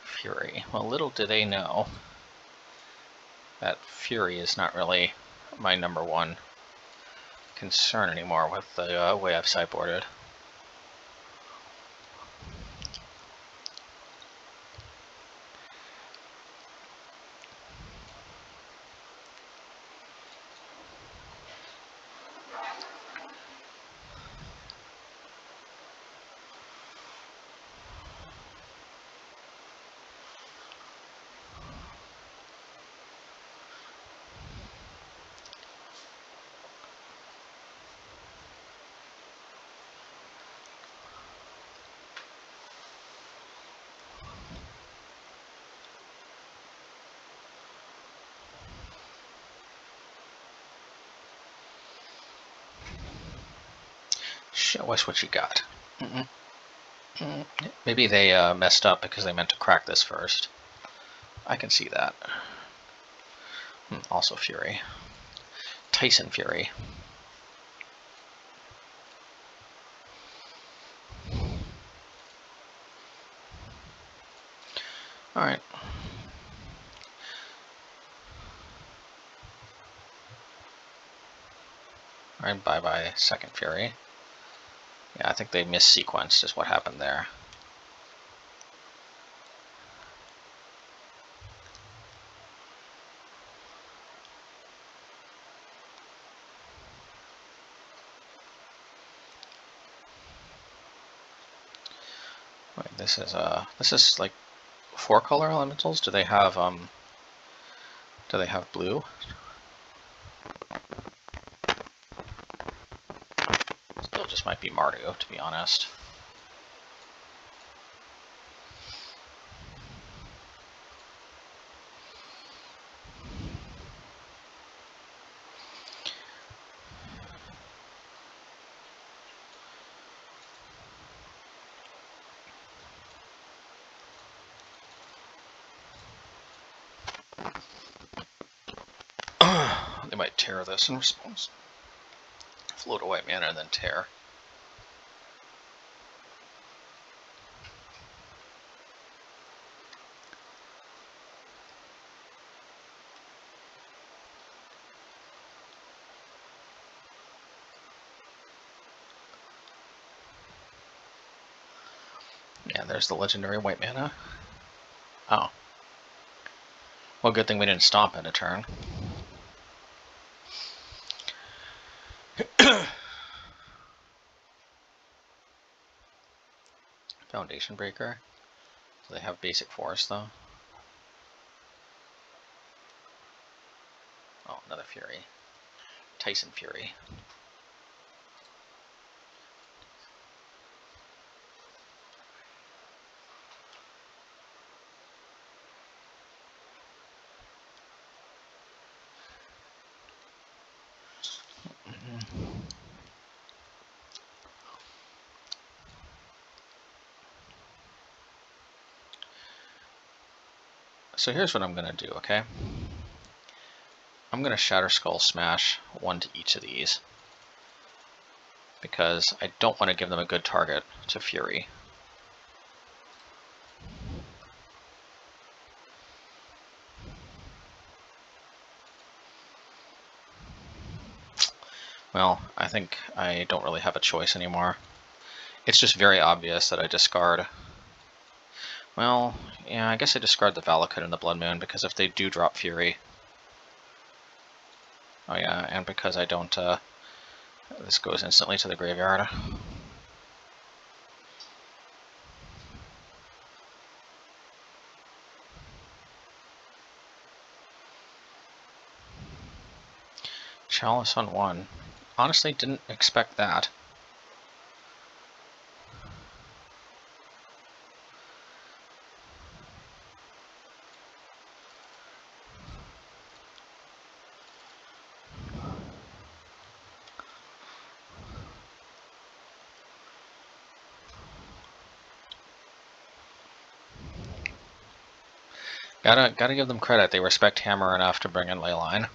Fury. Well, little do they know that Fury is not really my #1 concern anymore with the way I've sideboarded. Show us what you got. Maybe they messed up because they meant to crack this first. I can see that. Also Fury. Tyson Fury. Alright. Alright, bye-bye, second Fury. Yeah, I think they missequenced is what happened there. Wait, this is like 4-color elementals. Do they have blue? Still just might be Mardu, to be honest. They might tear this in response. Float a white mana and then tear. Yeah, there's the legendary white mana. Oh. Well, good thing we didn't stomp in a turn. Foundation Breaker. So they have basic force though. Oh, another Fury. Tyson Fury. So here's what I'm going to do, okay? I'm going to Shatterskull Smash one to each of these, because I don't want to give them a good target to Fury. Well, I think I don't really have a choice anymore. It's just very obvious that I discard. Well, yeah, I guess I discard the Valakut and the Blood Moon, because if they do drop Fury... Oh yeah, and because I don't... this goes instantly to the graveyard. Chalice on 1. Honestly, didn't expect that. Gotta give them credit. They respect Hammer enough to bring in Leyline.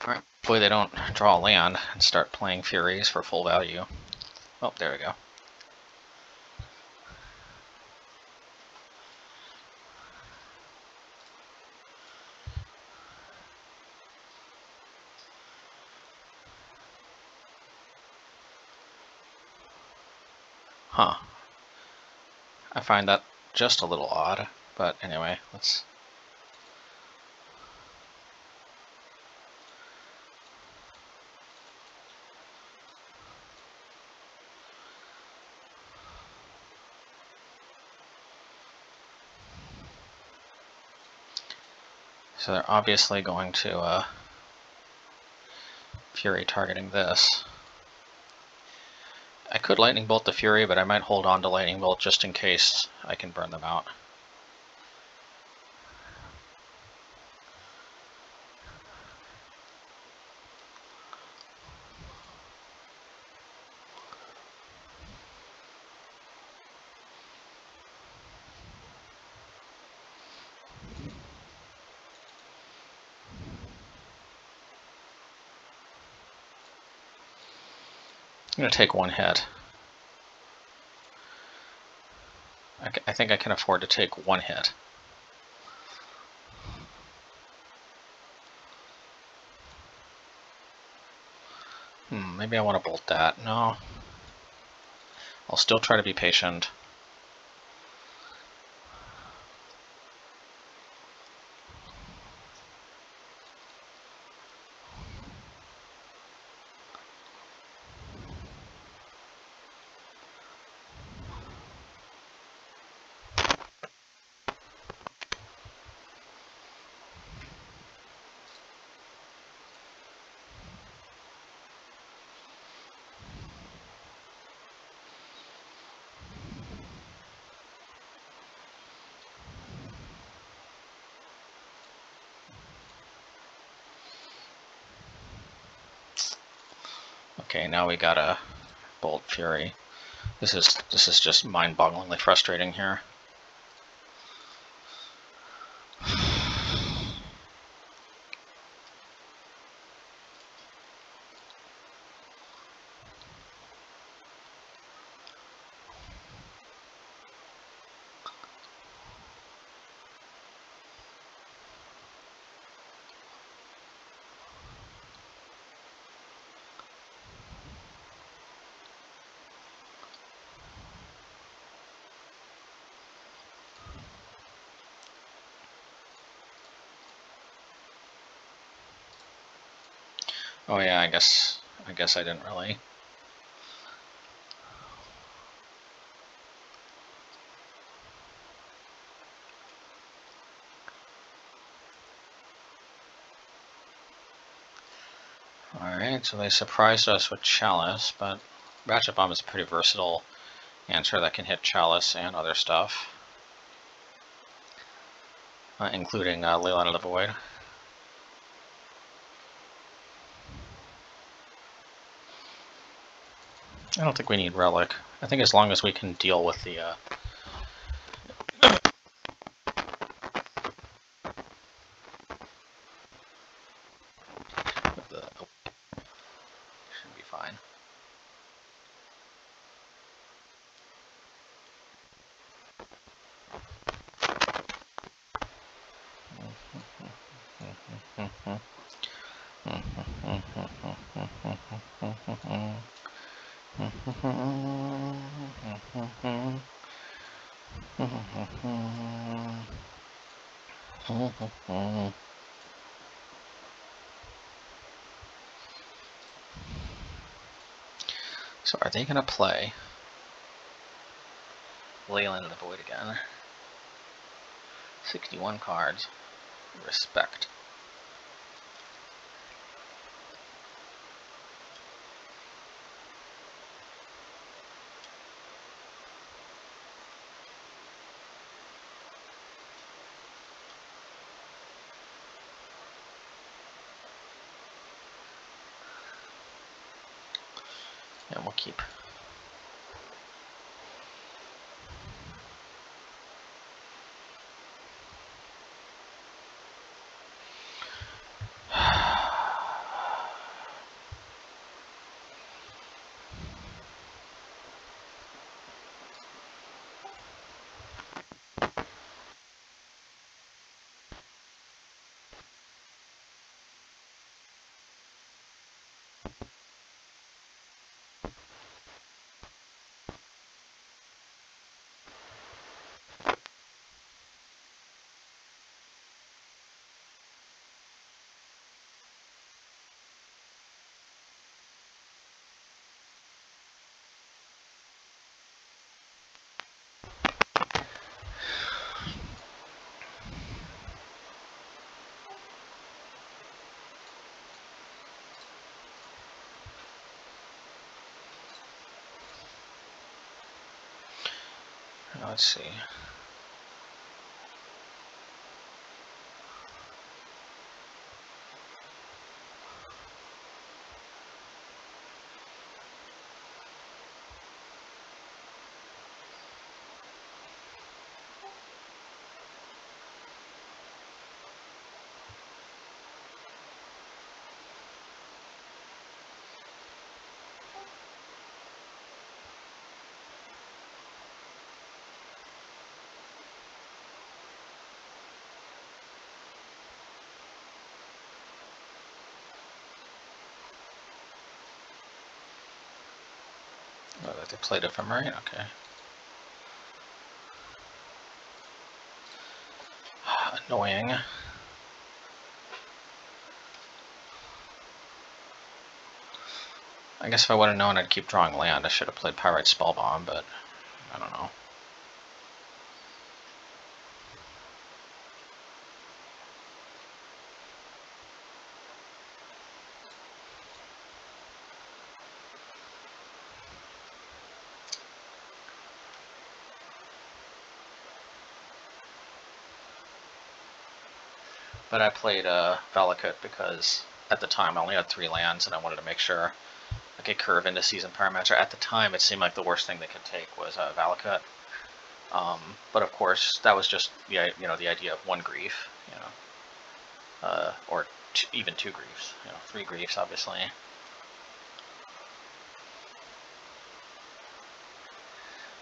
Alright, hopefully they don't draw land and start playing Furies for full value. Oh, there we go. Huh. I find that just a little odd, but anyway, let's... So they're obviously going to Fury targeting this. I could Lightning Bolt the Fury, but I might hold on to Lightning Bolt just in case I can burn them out. going to take one hit. I think I can afford to take one hit. Maybe I want to bolt that. No. I'll still try to be patient. Okay, now we got a Bolt Fury. This is just mind-bogglingly frustrating here. Oh yeah, I guess I didn't really. Alright, so they surprised us with Chalice, but Ratchet Bomb is a pretty versatile answer that can hit Chalice and other stuff, including Leyline of the Void. I don't think we need Relic. I think as long as we can deal with the should be fine. So are they going to play Leyline of the Void again? 61 cards. Respect. And we'll keep. Let's see. Oh, they played Ephemerate? Okay. Annoying. I guess if I would have known I'd keep drawing land, I should have played Pyrite Spellbomb, but I don't know. But I played Valakut because at the time I only had 3 lands and I wanted to make sure I could curve into Seasoned Pyromancer. At the time it seemed like the worst thing they could take was Valakut. But of course that was just the idea of 1 grief, or even 2 griefs, 3 griefs obviously.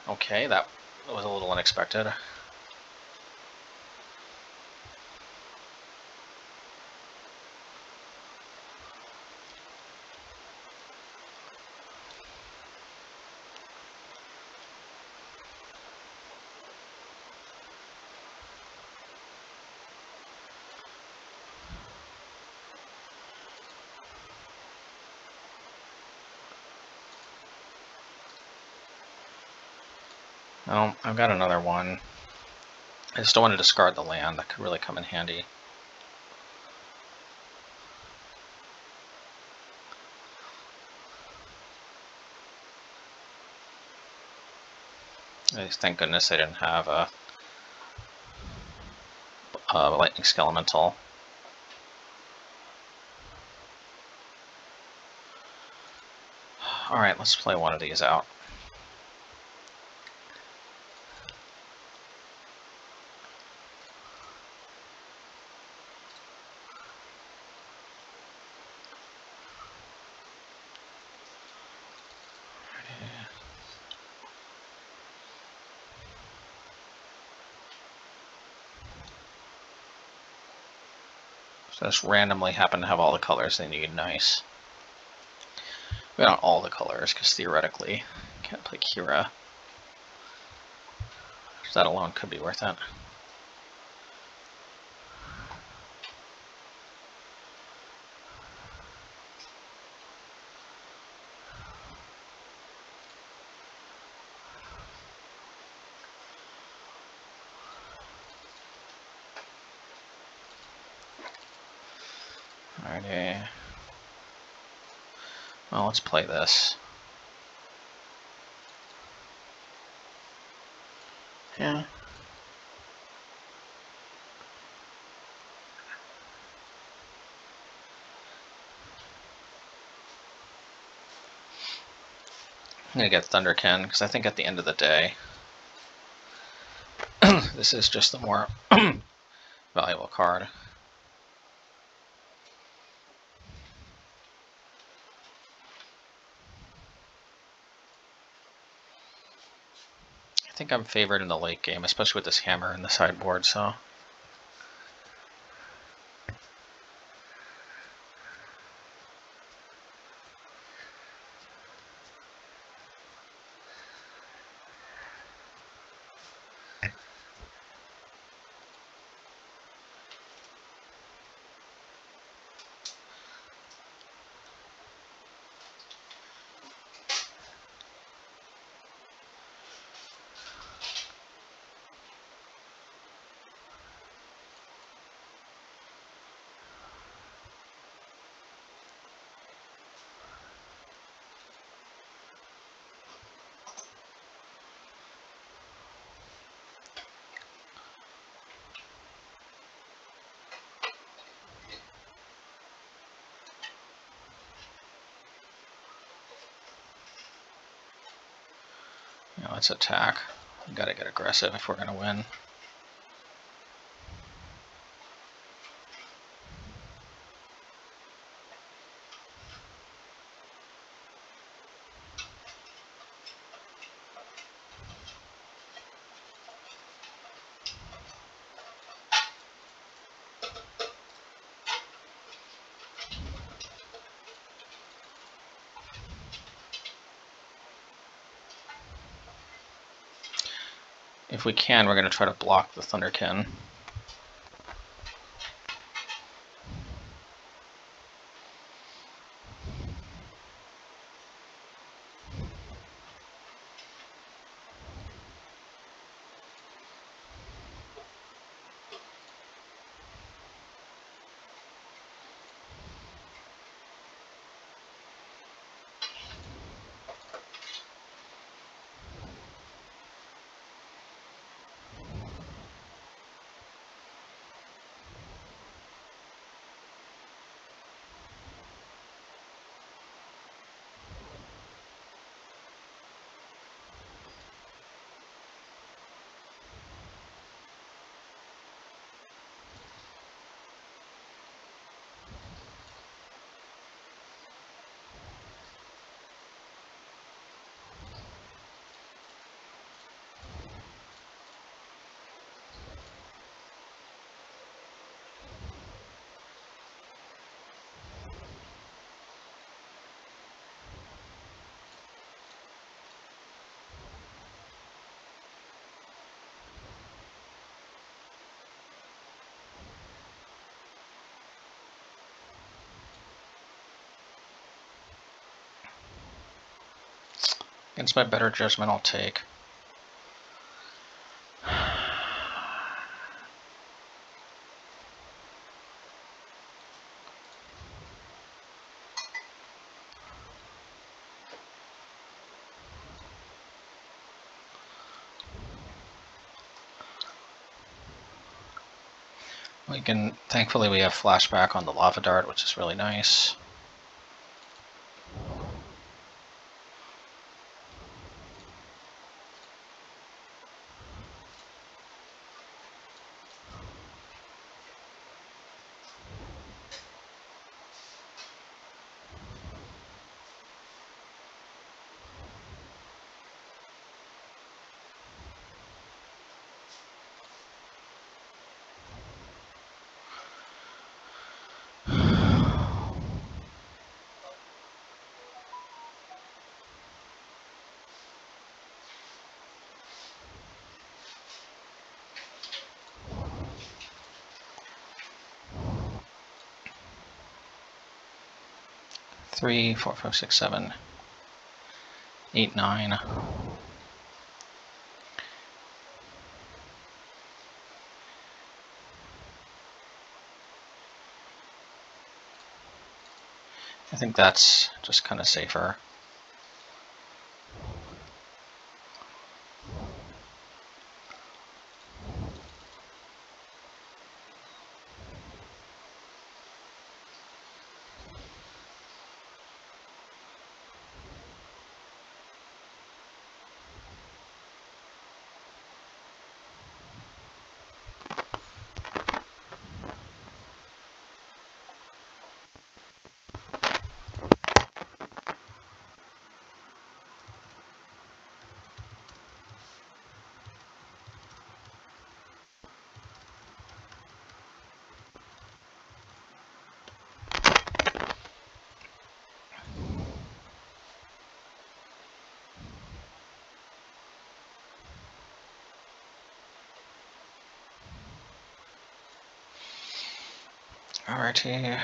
Okay, that was a little unexpected. Well, I've got another one. I just don't want to discard the land. That could really come in handy. Thank goodness I didn't have a Lightning Skelemental. Alright, let's play one of these out. So just randomly happen to have all the colors they need. Nice. We don't all the colors, because theoretically, can't play Kira. So that alone could be worth it. Alrighty. Well, let's play this. Yeah. I'm gonna get Thunderkin, because I think at the end of the day, this is just the more valuable card. I think I'm favored in the late game, especially with this hammer in the sideboard, so. Let's attack. We've got to get aggressive if we're going to win. if we can, we're going to try to block the Thunderkin. Against my better judgment, I'll take. We can, thankfully we have flashback on the Lava Dart, which is really nice. Three, 4, 5, 6, 7, 8, 9. I think that's just kind of safer. Alrighty. I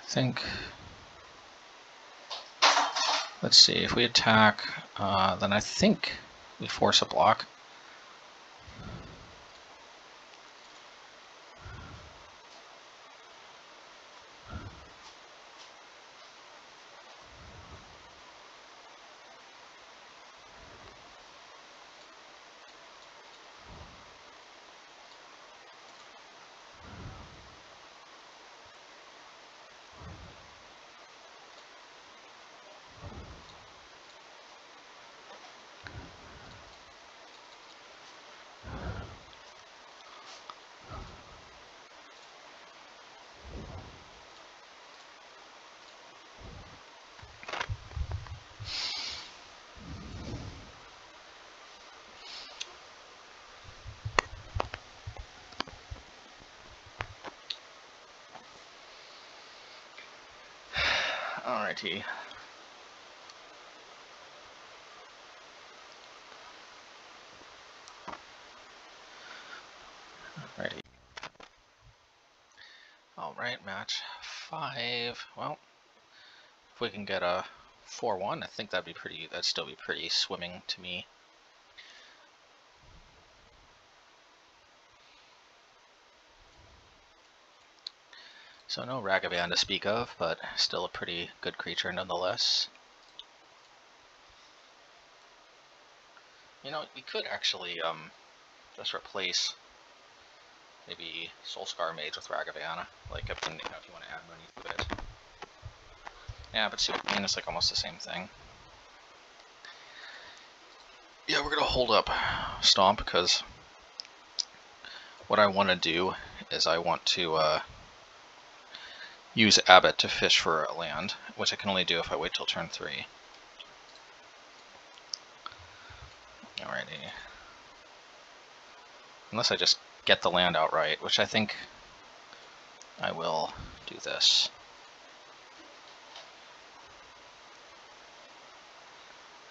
think, let's see, if we attack, then I think we force a block. Alrighty. 5. Well, if we can get a 4-1, I think that'd still be pretty swimming to me. So no Ragavan to speak of, but still a pretty good creature nonetheless. You know, you could actually just replace maybe Soulscar Mage with Ragavan, like if you want to add money to it. Yeah, but Superman is like almost the same thing. Yeah, we're gonna hold up Stomp because what I want to do is I want to use Abbot to fish for a land, which I can only do if I wait till turn 3. Alrighty. Unless I just get the land outright, which I think I will do this.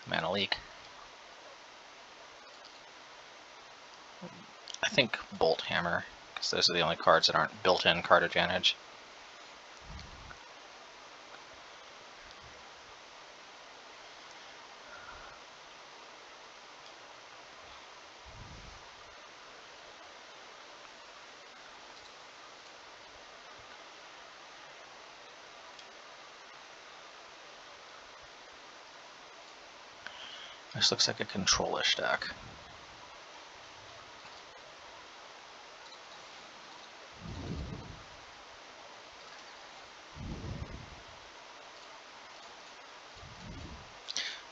Mana Leak. I think Bolt Hammer, because those are the only cards that aren't built-in card advantage. This looks like a control-ish deck.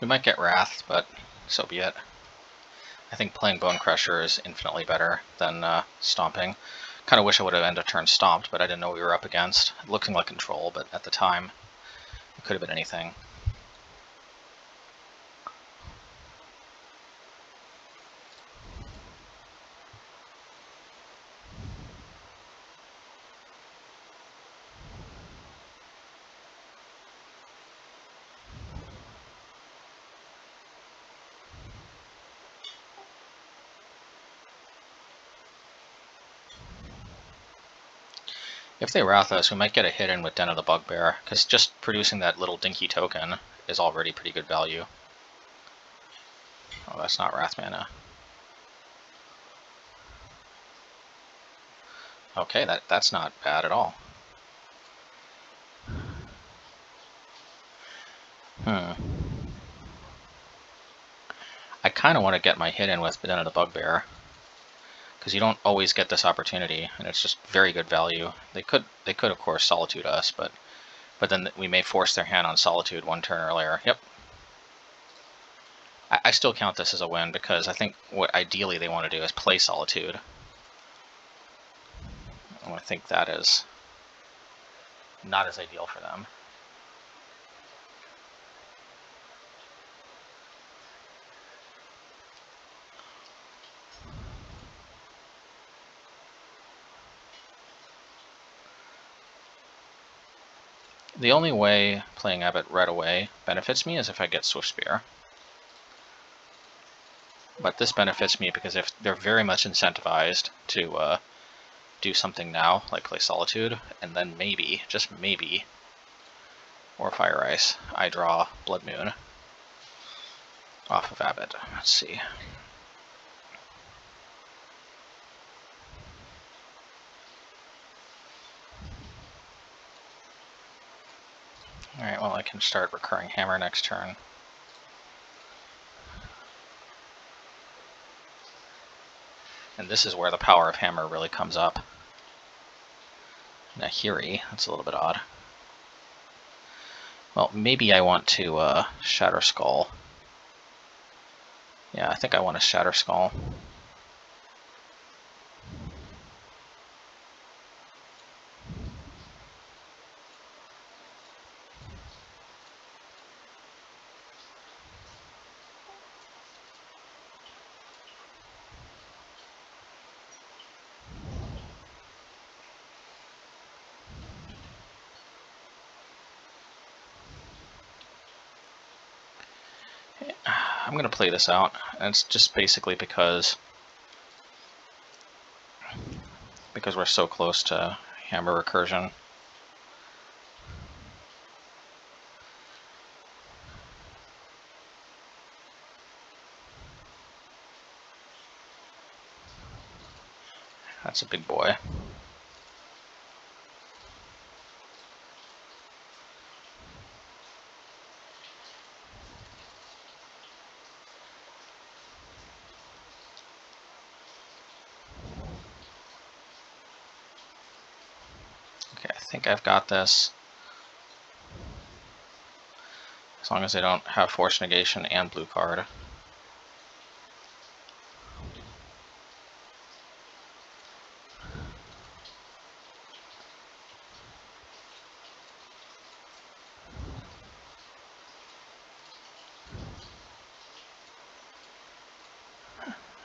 We might get Wrath, but so be it. I think playing Bonecrusher is infinitely better than Stomping. Kind of wish I would have ended a turn Stomped, but I didn't know what we were up against. Looking like Control, but at the time, it could have been anything. If they Wrath us, we might get a hit in with Den of the Bugbear, because just producing that little dinky token is already pretty good value. Oh, that's not Wrath mana. Okay, that's not bad at all. I kind of want to get my hit in with Den of the Bugbear, because you don't always get this opportunity, and it's just very good value. They could of course Solitude us, but then we may force their hand on Solitude one turn earlier. Yep. I still count this as a win, because I think what ideally they want to do is play Solitude. And I think that is not as ideal for them. The only way playing Abbot right away benefits me is if I get Swiftspear. But this benefits me because if they're very much incentivized to do something now, like play Solitude, and then maybe, just maybe, or Fire Ice, I draw Blood Moon off of Abbot. Let's see. Alright, well I can start Recurring Hammer next turn. And this is where the power of Hammer really comes up. Nahiri, that's a little bit odd. Well, maybe I want to Shatterskull. Yeah, I think I want a Shatterskull. I'm going to play this out, and it's just basically because we're so close to Hammer Recursion. That's a big boy. Okay, I think I've got this. As long as they don't have Force Negation and blue card.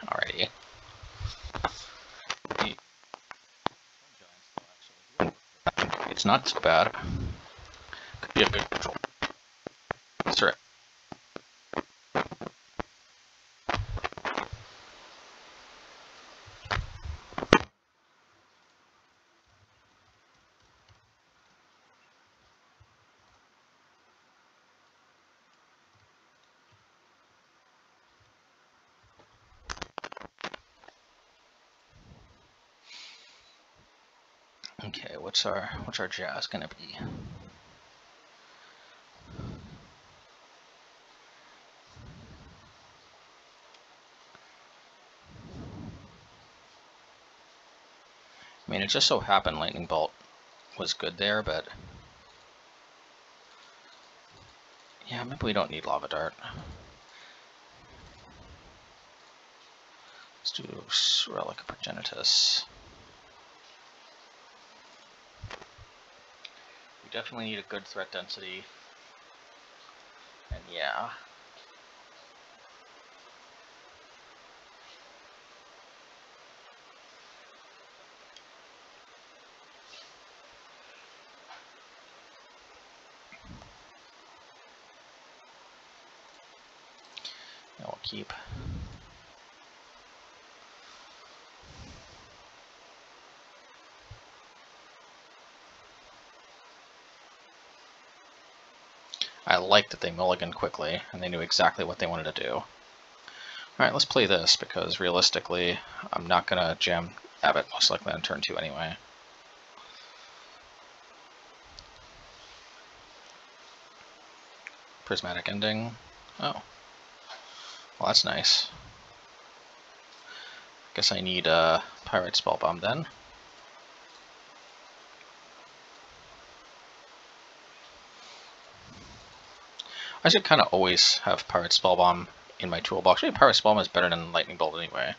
Alrighty. It's not too bad. Could be a good control. That's right. Okay, what's our jazz gonna be? I mean, it just so happened Lightning Bolt was good there, but yeah, maybe we don't need Lava Dart. Let's do Relic of Progenitus. We definitely need a good threat density, and yeah. And we'll keep. I like that they mulliganed quickly, and they knew exactly what they wanted to do. Alright, let's play this, because realistically, I'm not going to jam Abbot most likely on turn 2 anyway. Prismatic Ending. Oh. Well, that's nice. Guess I need a Pirate Spellbomb then. I should kind of always have Pirate Spellbomb in my toolbox. Maybe Pirate Spellbomb is better than Lightning Bolt anyway.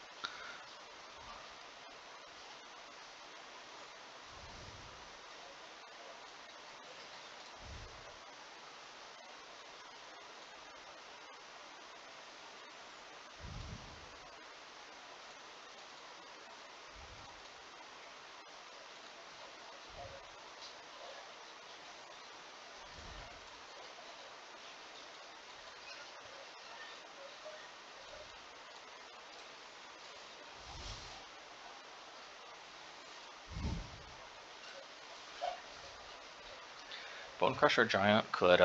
Bonecrusher Giant could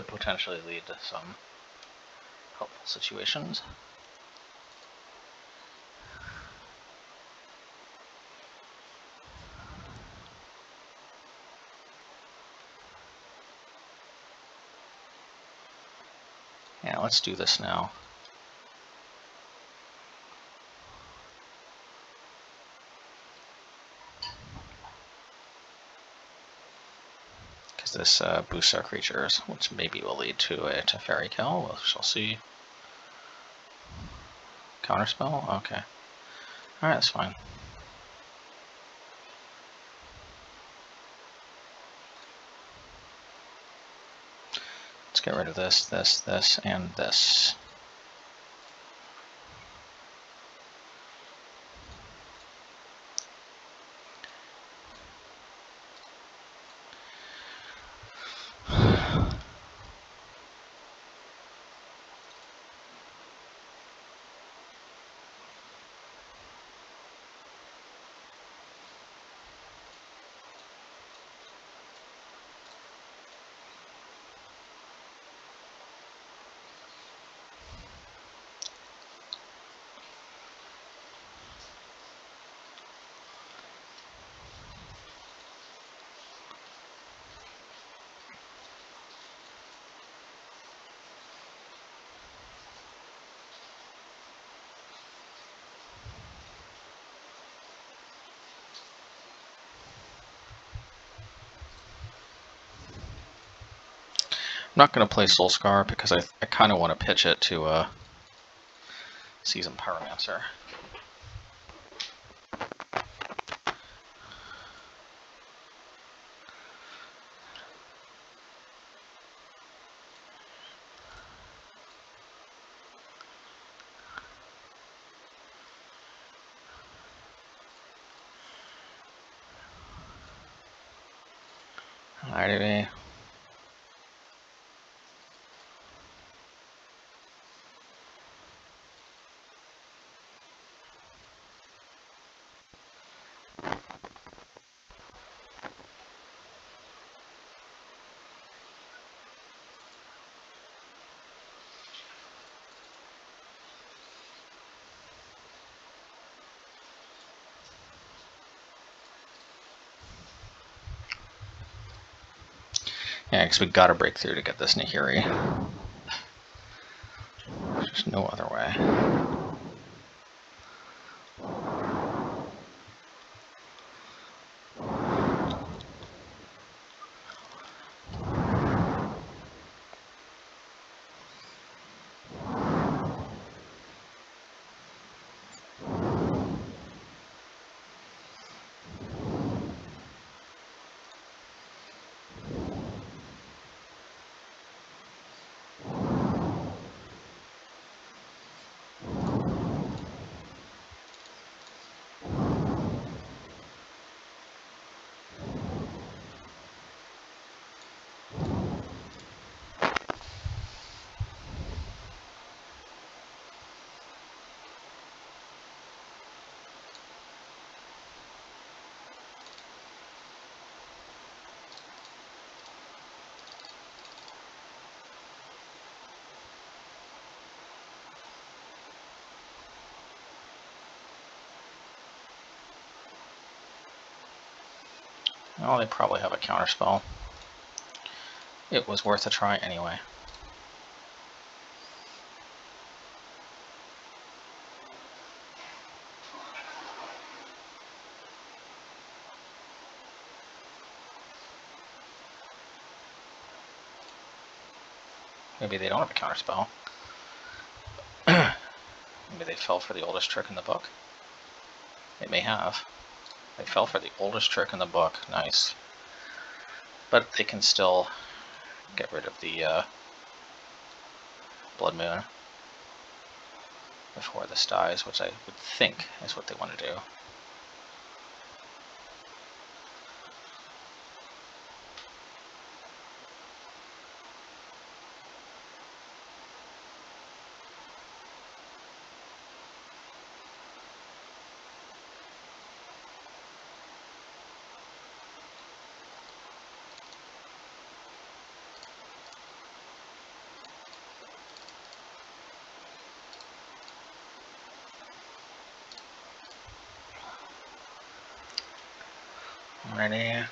potentially lead to some helpful situations. Yeah, let's do this now. Because this boosts our creatures, which maybe will lead to a Teferi kill. We shall see. Counterspell? Okay. Alright, that's fine. Let's get rid of this, this, and this. not going to play Soul Scar because I kind of want to pitch it to Seasoned Pyromancer. Alrighty. Yeah, because we gotta break through to get this Nahiri. There's no other way. Oh, they probably have a counterspell. It was worth a try anyway. Maybe they don't have a counterspell. Maybe they fell for the oldest trick in the book. They may have. They fell for the oldest trick in the book. Nice. But they can still get rid of the Blood Moon before this dies, which I would think is what they want to do. Alrighty.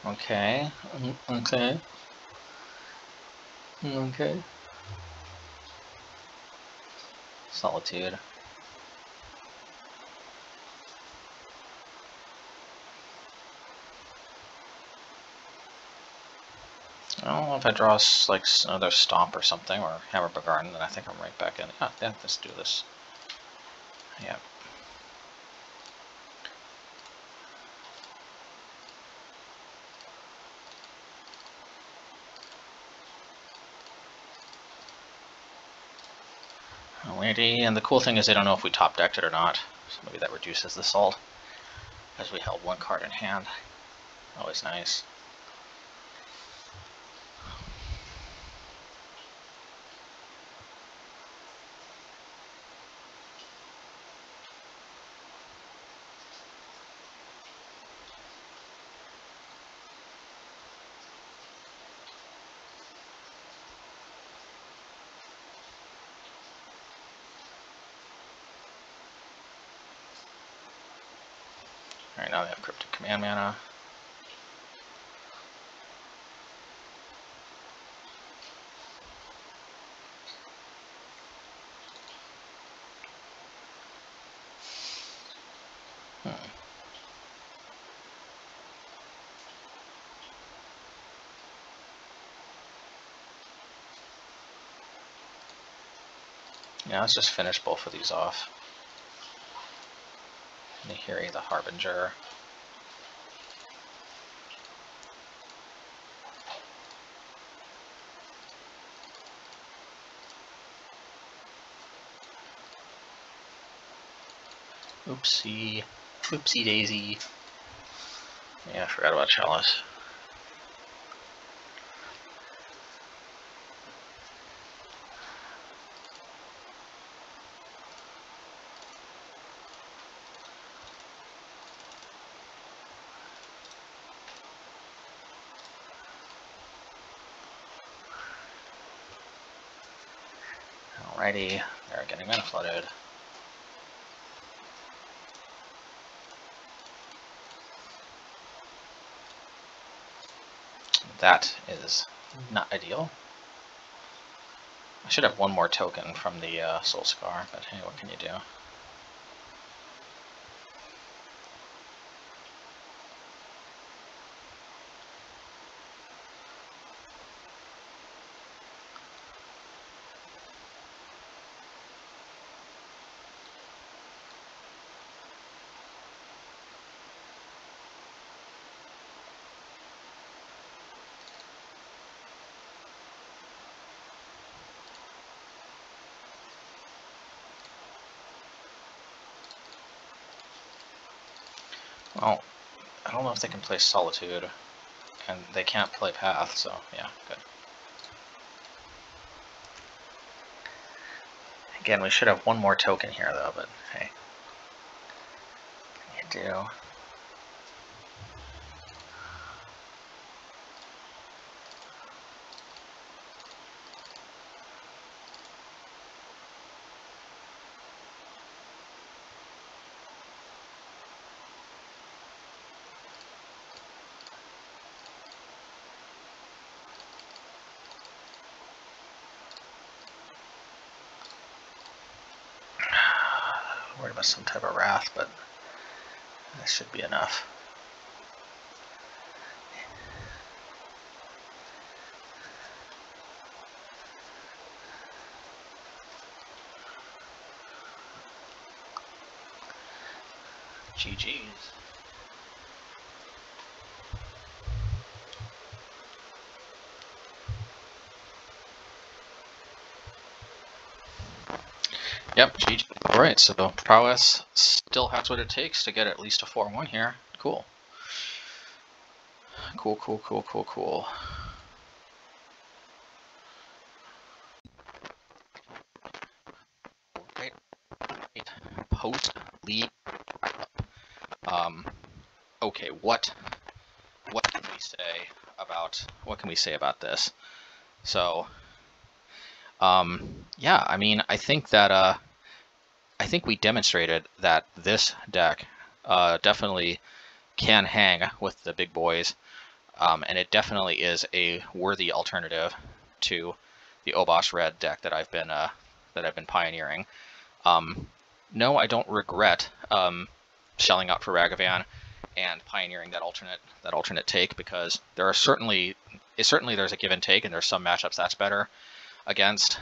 Okay. Okay. Okay. Solitude. Well, if I draw like another Stomp or something, or Hammer Garden, then I think I'm right back in. Ah, yeah, let's do this. Yeah. Alrighty, and the cool thing is they don't know if we top decked it or not, so maybe that reduces the salt, as we held one card in hand. Always nice. I have Cryptic Command mana. Yeah, let's just finish both of these off. Nihiri the Harbinger. Oopsie. Oopsie daisy. Yeah, I forgot about Chalice. Alrighty, they're getting mana flooded. That is not ideal. I should have one more token from the Soul Scar, but hey, what can you do? Well, I don't know if they can play Solitude, and they can't play Path, so yeah, good. Again, we should have one more token here, though, but hey. What can you do? Worried about some type of Wrath, but that should be enough. GG's. Yep, GG. Alright, so Prowess still has what it takes to get at least a 4-1 here. Cool. Cool, cool, cool, cool, cool. Right. Post-league. Okay, what can we say about this? So, yeah, I mean, I think that I think we demonstrated that this deck definitely can hang with the big boys, and it definitely is a worthy alternative to the Obosh Red deck that I've been pioneering. No, I don't regret shelling out for Ragavan and pioneering that alternate take, because there are certainly there's a give and take, and there's some matchups that's better against.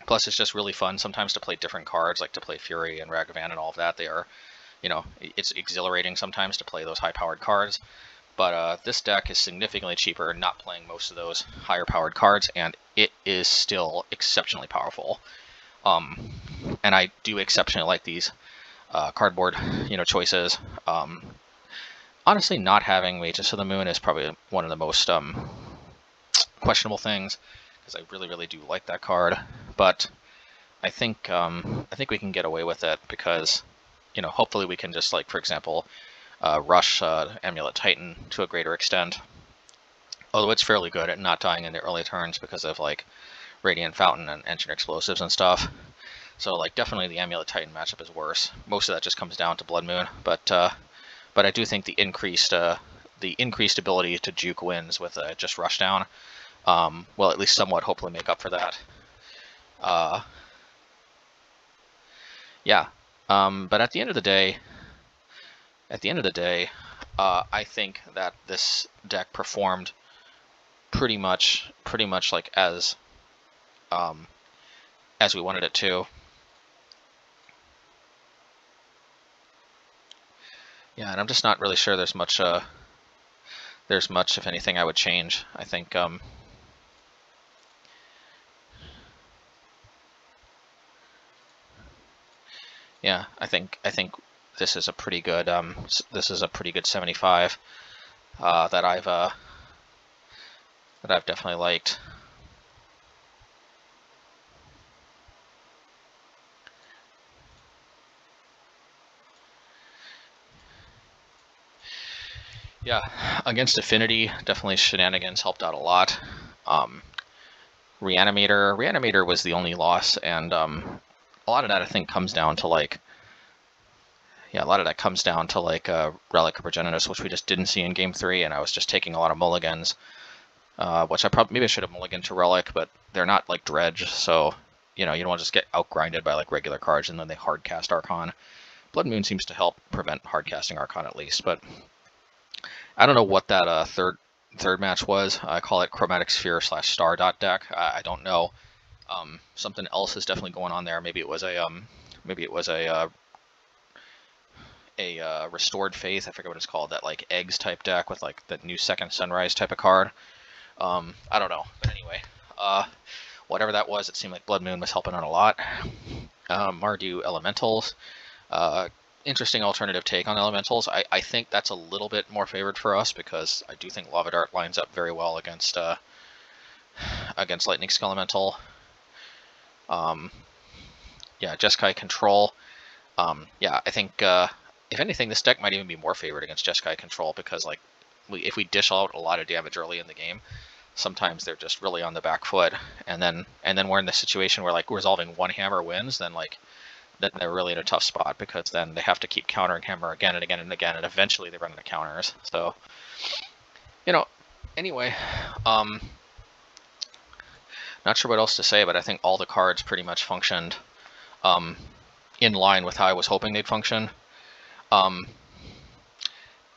Plus, it's just really fun sometimes to play different cards, like to play Fury and Ragavan and all of that. They are, you know, it's exhilarating sometimes to play those high-powered cards. But this deck is significantly cheaper, not playing most of those higher-powered cards, and it is still exceptionally powerful. And I do exceptionally like these cardboard, choices. Honestly, not having Mages of the Moon is probably one of the most questionable things, because I really, really do like that card. But I think we can get away with it because, hopefully we can just, like, for example, rush Amulet Titan to a greater extent. Although it's fairly good at not dying in the early turns because of, like, Radiant Fountain and Ancient Explosives and stuff. So, like, definitely the Amulet Titan matchup is worse. Most of that just comes down to Blood Moon, but but I do think the increased ability to juke wins with just rush down will at least somewhat hopefully make up for that. Yeah, but at the end of the day, I think that this deck performed pretty much like as we wanted it to. Yeah, and I'm just not really sure there's much if anything I would change. I think yeah, I think this is a pretty good 75 that I've definitely liked. Yeah, against Affinity, definitely Shenanigans helped out a lot. Reanimator was the only loss, and a lot of that I think comes down to like, yeah, a lot of that comes down to like Relic of Progenitus, which we just didn't see in Game 3, and I was just taking a lot of mulligans, which maybe I should have mulliganed to Relic, but they're not like Dredge, so you know, you don't want to just get outgrinded by like regular cards and then they hard cast Archon. Blood Moon seems to help prevent hard casting Archon at least, but I don't know what that third match was. I call it Chromatic Sphere / Star.dec. I don't know. Something else is definitely going on there. Maybe it was a Restored Faith. I forget what it's called. That like eggs type deck with like the new Second Sunrise type of card. I don't know. But anyway, whatever that was, it seemed like Blood Moon was helping out a lot. Mardu Elementals. Interesting alternative take on Elementals. I think that's a little bit more favored for us because I do think Lava Dart lines up very well against Lightning Skelemental. Yeah, Jeskai Control. Yeah, I think if anything, this deck might even be more favored against Jeskai Control because like if we dish out a lot of damage early in the game, sometimes they're just really on the back foot, and then we're in the situation where like resolving one hammer wins, then they're really in a tough spot because then they have to keep countering hammer again and again and again, and eventually they run into counters. So, you know, anyway, not sure what else to say, but I think all the cards pretty much functioned in line with how I was hoping they'd function. I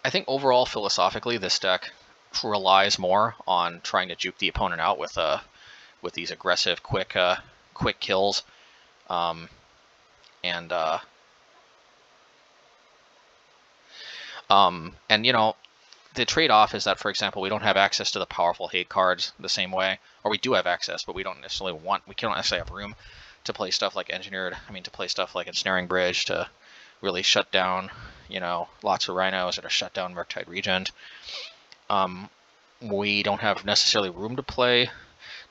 think overall, philosophically, this deck relies more on trying to juke the opponent out with these aggressive, quick kills. And you know, the trade-off is that, for example, we don't have access to the powerful hate cards the same way, or we do have access, but we don't necessarily have room to play stuff like to play stuff like Ensnaring Bridge to really shut down, you know, lots of rhinos that are shut down Murktide Regent. We don't have necessarily room to play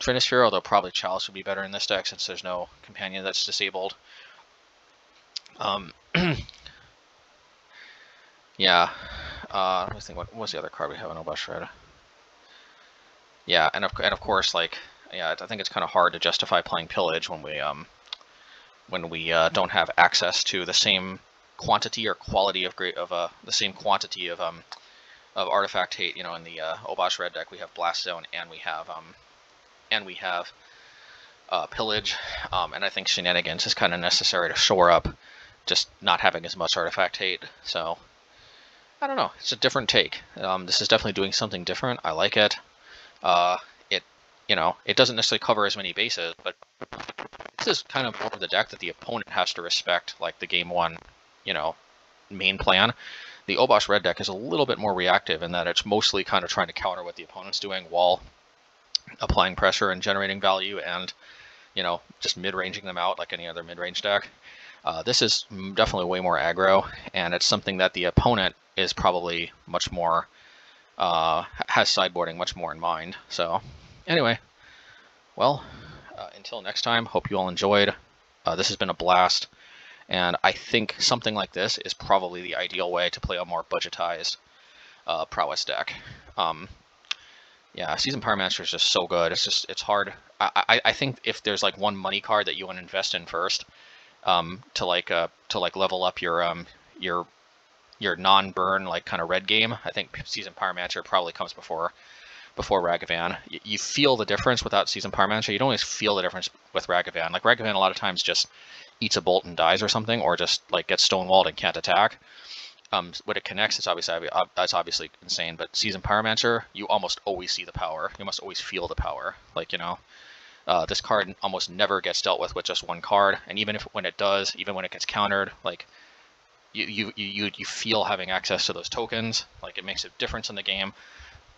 Trinisphere, although probably Chalice would be better in this deck since there's no companion that's disabled. Yeah. Let me think. What was the other card we have in Obosh Red? Yeah, and of course, like, yeah, I think it's kind of hard to justify playing Pillage when we don't have access to the same quantity or quality of the same quantity of artifact hate. You know, in the Obosh Red deck, we have Blast Zone and we have Pillage, and I think Shenanigans is kind of necessary to shore up just not having as much artifact hate. So I don't know, it's a different take. This is definitely doing something different. I like it. It doesn't necessarily cover as many bases, but this is kind of more of the deck that the opponent has to respect, like the game one, you know, main plan. The Obosh Red deck is a little bit more reactive in that it's mostly kind of trying to counter what the opponent's doing while applying pressure and generating value and, you know, just mid-ranging them out like any other mid-range deck. This is definitely way more aggro, and it's something that the opponent is probably much more, has sideboarding much more in mind. So, anyway, well, until next time, hope you all enjoyed. This has been a blast, and I think something like this is probably the ideal way to play a more budgetized Prowess deck. Yeah, Seasoned Pyromancer is just so good. It's hard. I think if there's like one money card that you want to invest in first, to level up your your non-burn like kind of red game, I think Seasoned Pyromancer probably comes before Ragavan. You feel the difference without Seasoned Pyromancer. You don't always feel the difference with Ragavan. Like Ragavan a lot of times just eats a bolt and dies or something, or just like gets stonewalled and can't attack. When it connects, it's obviously insane. But Seasoned Pyromancer, you almost always see the power. You must always feel the power. Like, you know, this card almost never gets dealt with just one card, and even when it does, even when it gets countered, like you feel having access to those tokens. Like, it makes a difference in the game.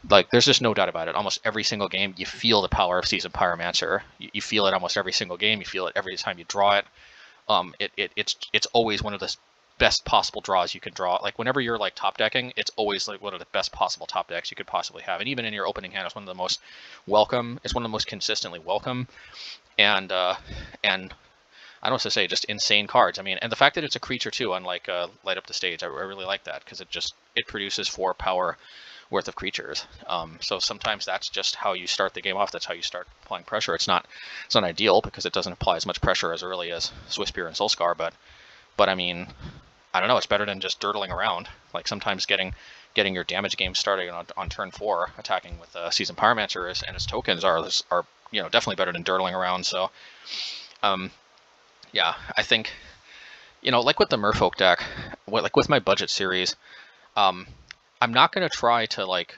Like, there's just no doubt about it. Almost every single game, you feel the power of Seasoned Pyromancer. You feel it almost every single game. You feel it every time you draw it. It's always one of the best possible draws you can draw. Like, whenever you're like top decking, it's always like one of the best possible top decks you could possibly have. And even in your opening hand, it's one of the most welcome. It's one of the most consistently welcome. And I don't want to say just insane cards. I mean, and the fact that it's a creature too, unlike Light Up the Stage, I really like that, because it produces 4 power worth of creatures. So sometimes that's just how you start the game off. That's how you start applying pressure. It's not ideal, because it doesn't apply as much pressure as early as Swiftspear and Soulscar, but I mean, I don't know, it's better than just dirtling around. Like, sometimes getting your damage game started on turn 4, attacking with Seasoned Pyromancer and its tokens are you know, definitely better than dirtling around. So yeah, I think, you know, like with the Merfolk deck, like with my budget series, I'm not going to try to, like,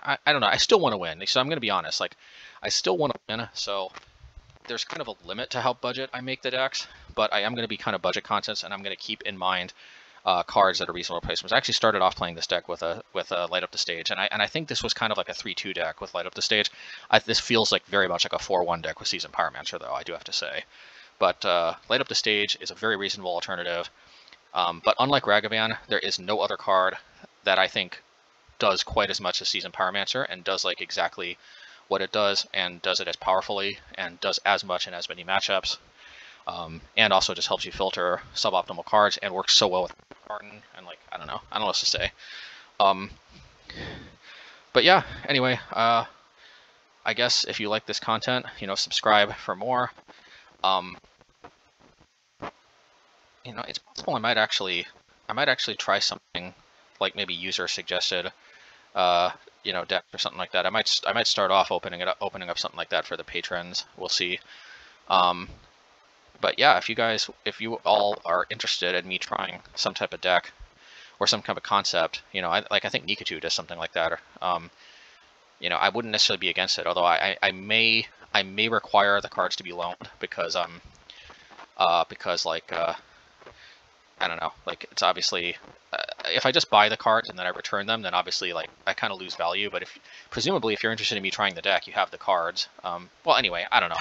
I don't know, I still want to win. So I'm going to be honest, like, I still want to win, so there's kind of a limit to how budget I make the decks, but I am going to be kind of budget conscious, and I'm going to keep in mind cards that are reasonable replacements. I actually started off playing this deck with a Light Up the Stage, and I think this was kind of like a 3-2 deck with Light Up the Stage. This feels like very much like a 4-1 deck with Seasoned Pyromancer, though, I do have to say. But Light Up the Stage is a very reasonable alternative. But unlike Ragavan, there is no other card that I think does quite as much as Seasoned Pyromancer, and does like exactly what it does, and does it as powerfully, and does as much in as many matchups, and also just helps you filter suboptimal cards, and works so well with Martin, and like, I don't know what else to say. But yeah, anyway, I guess if you like this content, you know, subscribe for more. You know, it's possible I might actually try something like maybe user suggested, you know, deck or something like that. I might start off opening up something like that for the patrons. We'll see. But yeah, if you all are interested in me trying some type of deck or some kind of concept, you know, I think Nikatu does something like that. Or, you know, I wouldn't necessarily be against it, although I may require the cards to be loaned, because like I don't know, like, it's obviously, if I just buy the cards and then I return them, then obviously, like, I kind of lose value. But presumably if you're interested in me trying the deck, you have the cards. Well, anyway, I don't know.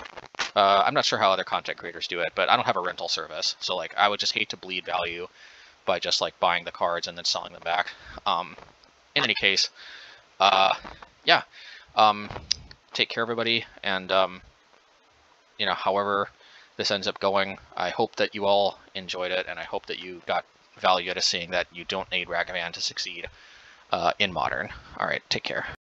I'm not sure how other content creators do it, but I don't have a rental service, so like, I would just hate to bleed value by just like buying the cards and then selling them back. In any case, yeah, take care, everybody, and you know, however this ends up going, I hope that you all enjoyed it, and I hope that you got value out of seeing that you don't need Ragavan to succeed in Modern. All right, take care.